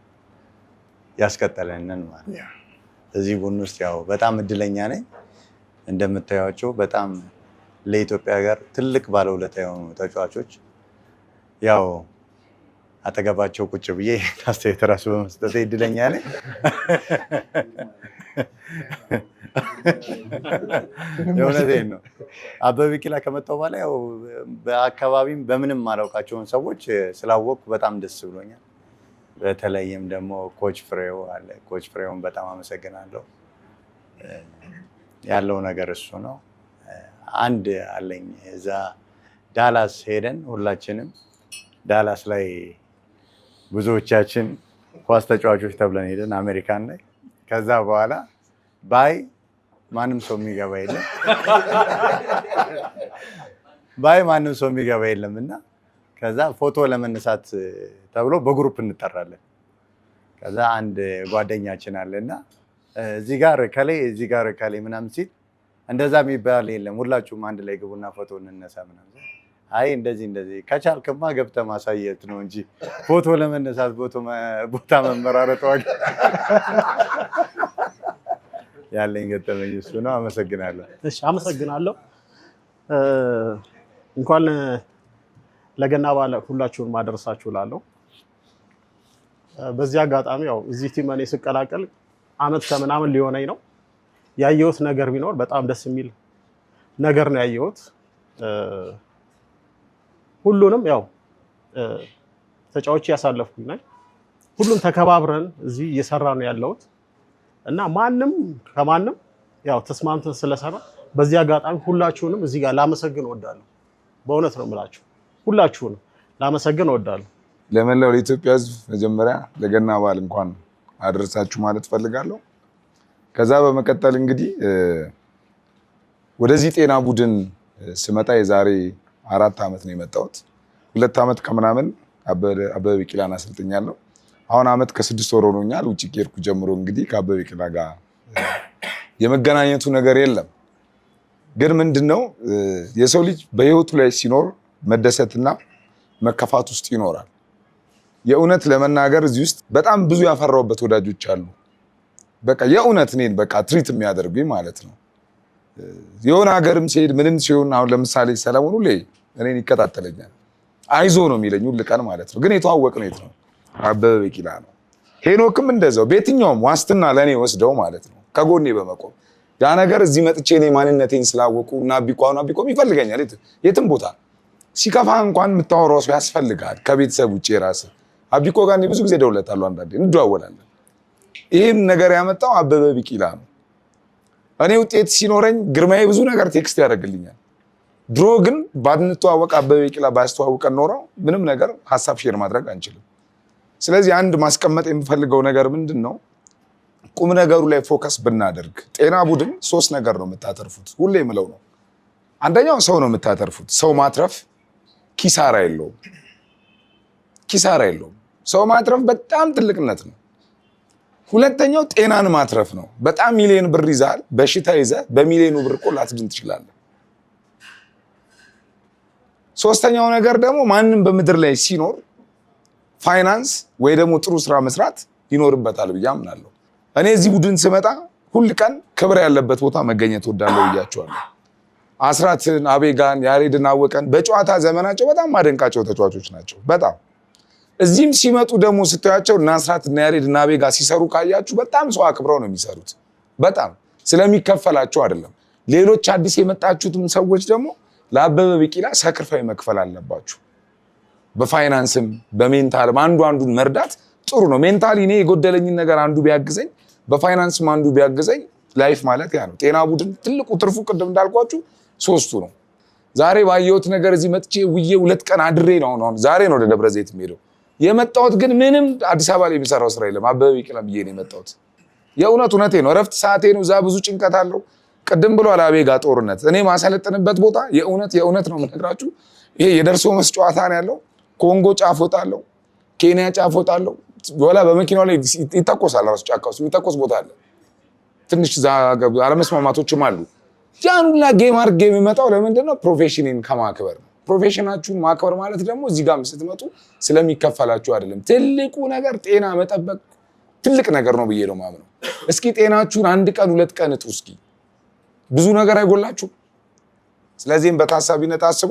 ያስቀጠለንን ማለት እዚህ ቡድን ውስጥ ያው በጣም እድለኛ ነኝ። እንደምታዩቸው በጣም ለኢትዮጵያ ጋር ትልቅ ባለውለታ የሆኑ ተጫዋቾች ያው አጠገባቸው ቁጭ ብዬ አስተያየት ራሱ በመስጠት እድለኛ ነኝ። የእውነቴን ነው። አበበ ቢቂላ ከመጣሁ በኋላ ያው በአካባቢም በምንም አላውቃቸውን ሰዎች ስላወቅኩ በጣም ደስ ብሎኛል። በተለይም ደግሞ ኮች ፍሬው አለ። ኮች ፍሬውን በጣም አመሰግናለሁ። ያለው ነገር እሱ ነው። አንድ አለኝ እዛ ዳላስ ሄደን ሁላችንም ዳላስ ላይ ብዙዎቻችን ኳስ ተጫዋቾች ተብለን ሄደን አሜሪካን ላይ ከዛ በኋላ ባይ ማንም ሰው የሚገባ የለም ማንም ሰው የሚገባ የለም እና ከዛ ፎቶ ለመነሳት ተብሎ በግሩፕ እንጠራለን። ከዛ አንድ ጓደኛችን አለና እዚህ ጋር ከሌ ምናምን ሲል እንደዛ የሚባል የለም ሁላችሁም አንድ ላይ ግቡና ፎቶ እንነሳ ምናምን። አይ እንደዚህ ከቻልክማ ገብተህ ማሳየት ነው እንጂ ፎቶ ለመነሳት ቦታ መመራረጥ ዋጋ ያለኝ ገጠመኝ እሱ ነው። አመሰግናለሁ። እሺ አመሰግናለሁ። እንኳን ለገና በዓል ሁላችሁን ማደረሳችሁ እላለሁ። በዚህ አጋጣሚ ያው እዚህ ቲም እኔ ስቀላቀል አመት ከምናምን ሊሆነኝ ነው። ያየሁት ነገር ቢኖር በጣም ደስ የሚል ነገር ነው ያየሁት። ሁሉንም ያው ተጫዋቾች ያሳለፍኩኝ ነኝ። ሁሉም ተከባብረን እዚህ እየሰራ ነው ያለሁት እና ማንም ከማንም ያው ተስማምተን ስለሰራ በዚህ አጋጣሚ ሁላችሁንም እዚህ ጋር ላመሰግን እወዳለሁ። በእውነት ነው የምላችሁ፣ ሁላችሁንም ላመሰግን እወዳለሁ። ለመላው ለኢትዮጵያ ሕዝብ መጀመሪያ ለገና በዓል እንኳን አደረሳችሁ ማለት ፈልጋለሁ። ከዛ በመቀጠል እንግዲህ ወደዚህ ጤና ቡድን ስመጣ የዛሬ 4 ዓመት ነው የመጣሁት። 2 ዓመት ከምናምን አበበ ቢቂላን አሰልጥኛለሁ። አሁን ዓመት ከ6 ወር ሆኖኛል። ውጭ ከሄድኩ ጀምሮ እንግዲህ ከአበበ ቢቂላ ጋር የመገናኘቱ ነገር የለም። ግን ምንድነው የሰው ልጅ በህይወቱ ላይ ሲኖር መደሰትና መከፋት ውስጥ ይኖራል። የእውነት ለመናገር እዚህ ውስጥ በጣም ብዙ ያፈራውበት ወዳጆች አሉ። በቃ የእውነት እኔን በቃ ትሪት የሚያደርጉኝ ማለት ነው። የሆነ ሀገርም ሲሄድ ምንም ሲሆን አሁን ለምሳሌ ሰለሞን ሁሌ እኔን ይከታተለኛል። አይዞ ነው የሚለኝ ሁል ቀን ማለት ነው። ግን የተዋወቅነው የት ነው? አበበ ቢቂላ ነው። ሄኖክም እንደዛው በየትኛውም ዋስትና ለእኔ ወስደው ማለት ነው ከጎኔ በመቆም ያ ነገር እዚህ መጥቼ እኔ ማንነቴን ስላወቁ እና ቢቆም ይፈልገኛል። የትም ቦታ ሲከፋ እንኳን የምታወራው ሰው ያስፈልጋል ከቤተሰብ ውጭ ራስህ። አቢቆ ጋር ብዙ ጊዜ ደውለታለሁ፣ አንዳንዴ እንደዋወላለን። ይህም ነገር ያመጣው አበበ ቢቂላ ነው። እኔ ውጤት ሲኖረኝ ግርማዬ ብዙ ነገር ቴክስት ያደርግልኛል። ድሮ ግን ባንተዋወቅ አበበ ቢቂላ ባያስተዋውቀን ኖረው ምንም ነገር ሀሳብ ሼር ማድረግ አንችልም። ስለዚህ አንድ ማስቀመጥ የምፈልገው ነገር ምንድን ነው? ቁም ነገሩ ላይ ፎከስ ብናደርግ። ጤና ቡድን 3 ነገር ነው የምታተርፉት፣ ሁሌ የምለው ነው። አንደኛው ሰው ነው የምታተርፉት። ሰው ማትረፍ ኪሳራ የለውም፣ ኪሳራ የለውም። ሰው ማትረፍ በጣም ትልቅነት ነው። ሁለተኛው ጤናን ማትረፍ ነው። በጣም ሚሊዮን ብር ይዛል፣ በሽታ ይዘህ በሚሊዮኑ ብር እኮ ላትድን ትችላለህ። ሶስተኛው ነገር ደግሞ ማንም በምድር ላይ ሲኖር ፋይናንስ ወይ ደግሞ ጥሩ ስራ መስራት ይኖርበታል ብዬ አምናለሁ። እኔ እዚህ ቡድን ስመጣ ሁል ቀን ክብር ያለበት ቦታ መገኘት ወዳለው ብያቸዋለሁ። አስራትን፣ አቤጋን፣ ያሬድን፣ አወቀን በጨዋታ ዘመናቸው በጣም ማደንቃቸው ተጫዋቾች ናቸው። በጣም እዚህም ሲመጡ ደግሞ ስታያቸው እና አስራት እና ያሬድ እና አቤጋ ሲሰሩ ካያችሁ በጣም ሰው አክብረው ነው የሚሰሩት። በጣም ስለሚከፈላቸው አይደለም። ሌሎች አዲስ የመጣችሁትም ሰዎች ደግሞ ለአበበ ቢቂላ ሳክሪፋይ መክፈል አለባችሁ። በፋይናንስም በሜንታልም አንዱን መርዳት ጥሩ ነው። ሜንታሊ እኔ የጎደለኝን ነገር አንዱ ቢያግዘኝ፣ በፋይናንስም አንዱ ቢያግዘኝ ላይፍ ማለት ያ ነው። ጤና ቡድን ትልቁ ትርፉ ቅድም እንዳልኳችሁ 3ቱ ነው። ዛሬ ባየሁት ነገር እዚህ መጥቼ ውዬ 2 ቀን አድሬ ነው አሁን ዛሬ ነው ወደ ደብረ ዘይት የምሄደው። የመጣሁት ግን ምንም አዲስ አበባ ላይ የሚሰራው ስራ የለም። አበበ ቢቂላ ብዬ ነው የመጣሁት። የእውነቴ ነው። እረፍት ሰዓቴ ነው። እዛ ብዙ ጭንቀት አለው። ቅድም ብሏል አቤጋ ጦርነት። እኔ ማሰለጥንበት ቦታ የእውነት ነው የምነግራችሁ። ይሄ የደርሶ መልስ ጨዋታ ነው ያለው። ኮንጎ ጫፍ ወጣለሁ፣ ኬንያ ጫፍ ወጣለሁ። ወላ በመኪናው ላይ ይተኮሳል። ራሱ ጫካ ውስጥ የሚተኮስ ቦታ አለ። ትንሽ አለመስማማቶችም አሉ። ያን ሁላ ጌም አድርጌ የሚመጣው ለምንድን ነው? ፕሮፌሽንን ከማክበር ነው። ፕሮፌሽናችሁን ማክበር ማለት ደግሞ እዚህ ጋር ስትመጡ ስለሚከፈላችሁ አይደለም። ትልቁ ነገር ጤና መጠበቅ ትልቅ ነገር ነው ብዬ ነው የማምነው። እስኪ ጤናችሁን 1 ቀን 2 ቀን እጡ። እስኪ ብዙ ነገር አይጎላችሁ። ስለዚህም በታሳቢነት አስቡ።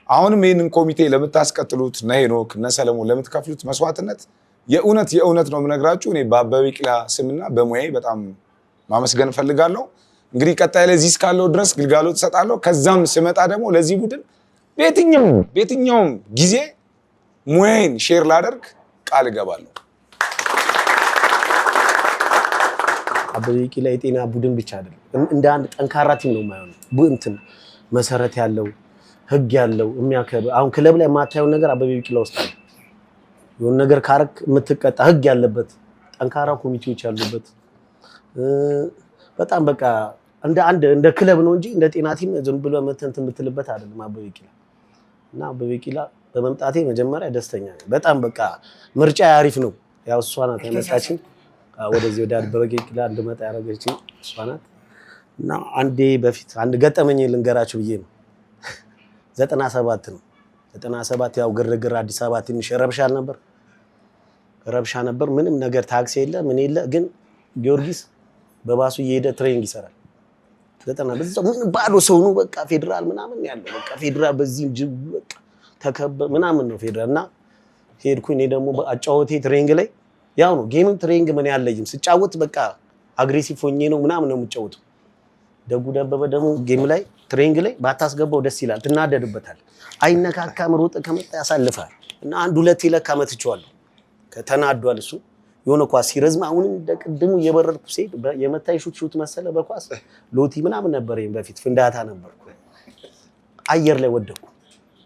አሁንም ይህንን ኮሚቴ ለምታስቀጥሉት እነ ሄኖክ እነ ሰለሞን ለምትከፍሉት መስዋዕትነት የእውነት ነው የምነግራችሁ። እኔ በአበበ ቢቂላ ስምና በሙያዬ በጣም ማመስገን እፈልጋለሁ። እንግዲህ ቀጣይ ለዚህ እስካለው ድረስ ግልጋሎት እሰጣለሁ። ከዛም ስመጣ ደግሞ ለዚህ ቡድን በየትኛውም ጊዜ ሙያዬን ሼር ላደርግ ቃል እገባለሁ። አበበ ቢቂላ የጤና ቡድን ብቻ አይደለም፣ እንደ አንድ ጠንካራ ቲም ነው የማይሆነው። እንትን መሰረት ያለው ህግ ያለው የሚያከብር። አሁን ክለብ ላይ የማታየው ነገር አበበ ቢቂላ ውስጥ አለ። የሆነ ነገር ካረክ የምትቀጣ ህግ ያለበት ጠንካራ ኮሚቴዎች ያሉበት በጣም በቃ እንደ ክለብ ነው እንጂ እንደ ጤና ቲም ዝም ብሎ እንትን የምትልበት አይደለም አበበ ቢቂላ። እና አበበ ቢቂላ በመምጣቴ መጀመሪያ ደስተኛ ነኝ። በጣም በቃ ምርጫ አሪፍ ነው። ያው እሷ ናት ያመጣችኝ ወደዚህ ወደ አበበ ቢቂላ እንድመጣ ያደረገችኝ እሷ ናት። እና አንዴ በፊት አንድ ገጠመኝ ልንገራችሁ ብዬ ነው። 97 ነው 97 ያው ግርግር አዲስ አበባ ትንሽ ረብሻ ነበር። ምንም ነገር ታክሲ የለ ምን የለ። ግን ጊዮርጊስ በባሱ እየሄደ ትሬኒንግ ይሰራል። 90 ምን ባዶ ሰው ነው በቃ ፌደራል ምናምን ያለው በቃ ፌደራል በዚህ ጅብ በቃ ተከበ ምናምን ነው ፌደራል። እና ሄድኩኝ እኔ ደግሞ አጫወቴ ትሬኒንግ ላይ ያው ነው ጌምም ትሬኒንግ ምን ያለይም ስጫወት በቃ አግሬሲቭ ሆኜ ነው ምናምን ነው የምጫወተው። ደጉ ደበበ ደግሞ ጌም ላይ ትሬኒንግ ላይ ባታስገባው ደስ ይላል፣ ትናደድበታል። አይነካካም፣ ሮጥ ከመጣ ያሳልፋል እና አንድ ሁለት ይለካ መትቼዋለሁ። ከተናዷል እሱ የሆነ ኳስ ሲረዝም አሁንም እንደቅድሙ እየበረርኩ ሲሄድ የመታይ ሹት መሰለ በኳስ ሎቲ ምናምን ነበረኝ በፊት ፍንዳታ ነበርኩ። አየር ላይ ወደኩ።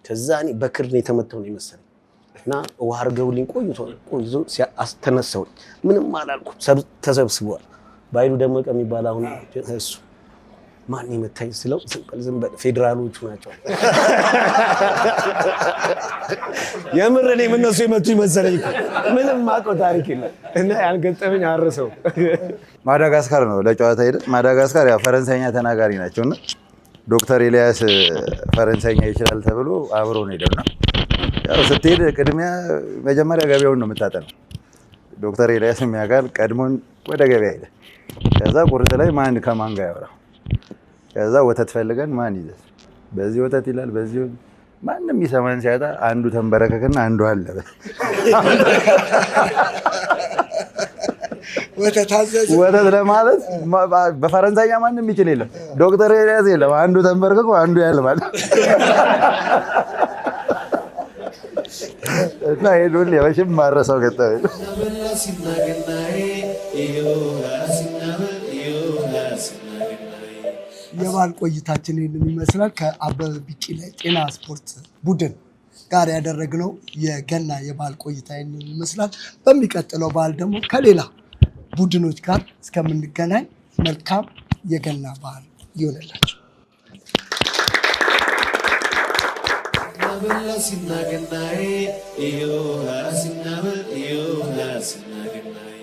ከዛ እኔ በክርኔ የተመታው ነው መሰለኝ እና ውሃ አድርገውልኝ ቆይቶ አስተነሳው። ምንም አላልኩም። ተሰብስበዋል። ባይሉ ደመቀ የሚባል አሁን እሱ ማን የመታኝ ስለው ዝም በል ፌደራሎቹ ናቸው። የምር እኔም እነሱ የመቱኝ መሰለኝ እኮ ምንም ማውቀው ታሪክ የለም እና ያልገጠመኝ አረሰው። ማዳጋስካር ነው ለጨዋታ ሄደን። ማዳጋስካር ያው ፈረንሳይኛ ተናጋሪ ናቸውና ዶክተር ኤልያስ ፈረንሳይኛ ይችላል ተብሎ አብሮ ነው ሄደውና ያው ስትሄድ ቅድሚያ መጀመሪያ ገበያውን ነው የምታጠነው። ዶክተር ኤልያስ የሚያውቃል ቀድሞን ወደ ገበያ ሄደ። ከዛ ቁርስ ላይ ማን ከማን ጋር ያወራው። ከዛ ወተት ፈልገን ማን ይዘህ በዚህ ወተት ይላል በዚህ ማንም ይሰማን ሲያጣ አንዱ ተንበረከከና አንዱ አለበ ወተት ለማለት በፈረንሳይኛ ማንም ይችል የለም። ዶክተር ኤልያስ የለም። አንዱ ተንበረከከ አንዱ ያልባል እና ሄዱን ለወሽም ማረሰው ገጠመኝ። የበዓል ቆይታችን ይህንን ይመስላል። ከአበበ ቢቂላ ጤና ስፖርት ቡድን ጋር ያደረግነው የገና የበዓል ቆይታ ይህንን ይመስላል። በሚቀጥለው በዓል ደግሞ ከሌላ ቡድኖች ጋር እስከምንገናኝ መልካም የገና በዓል ይሆንላችሁ። Sinna gannaaye, iyo haa sinna bal iyo haa sinna gannaaye.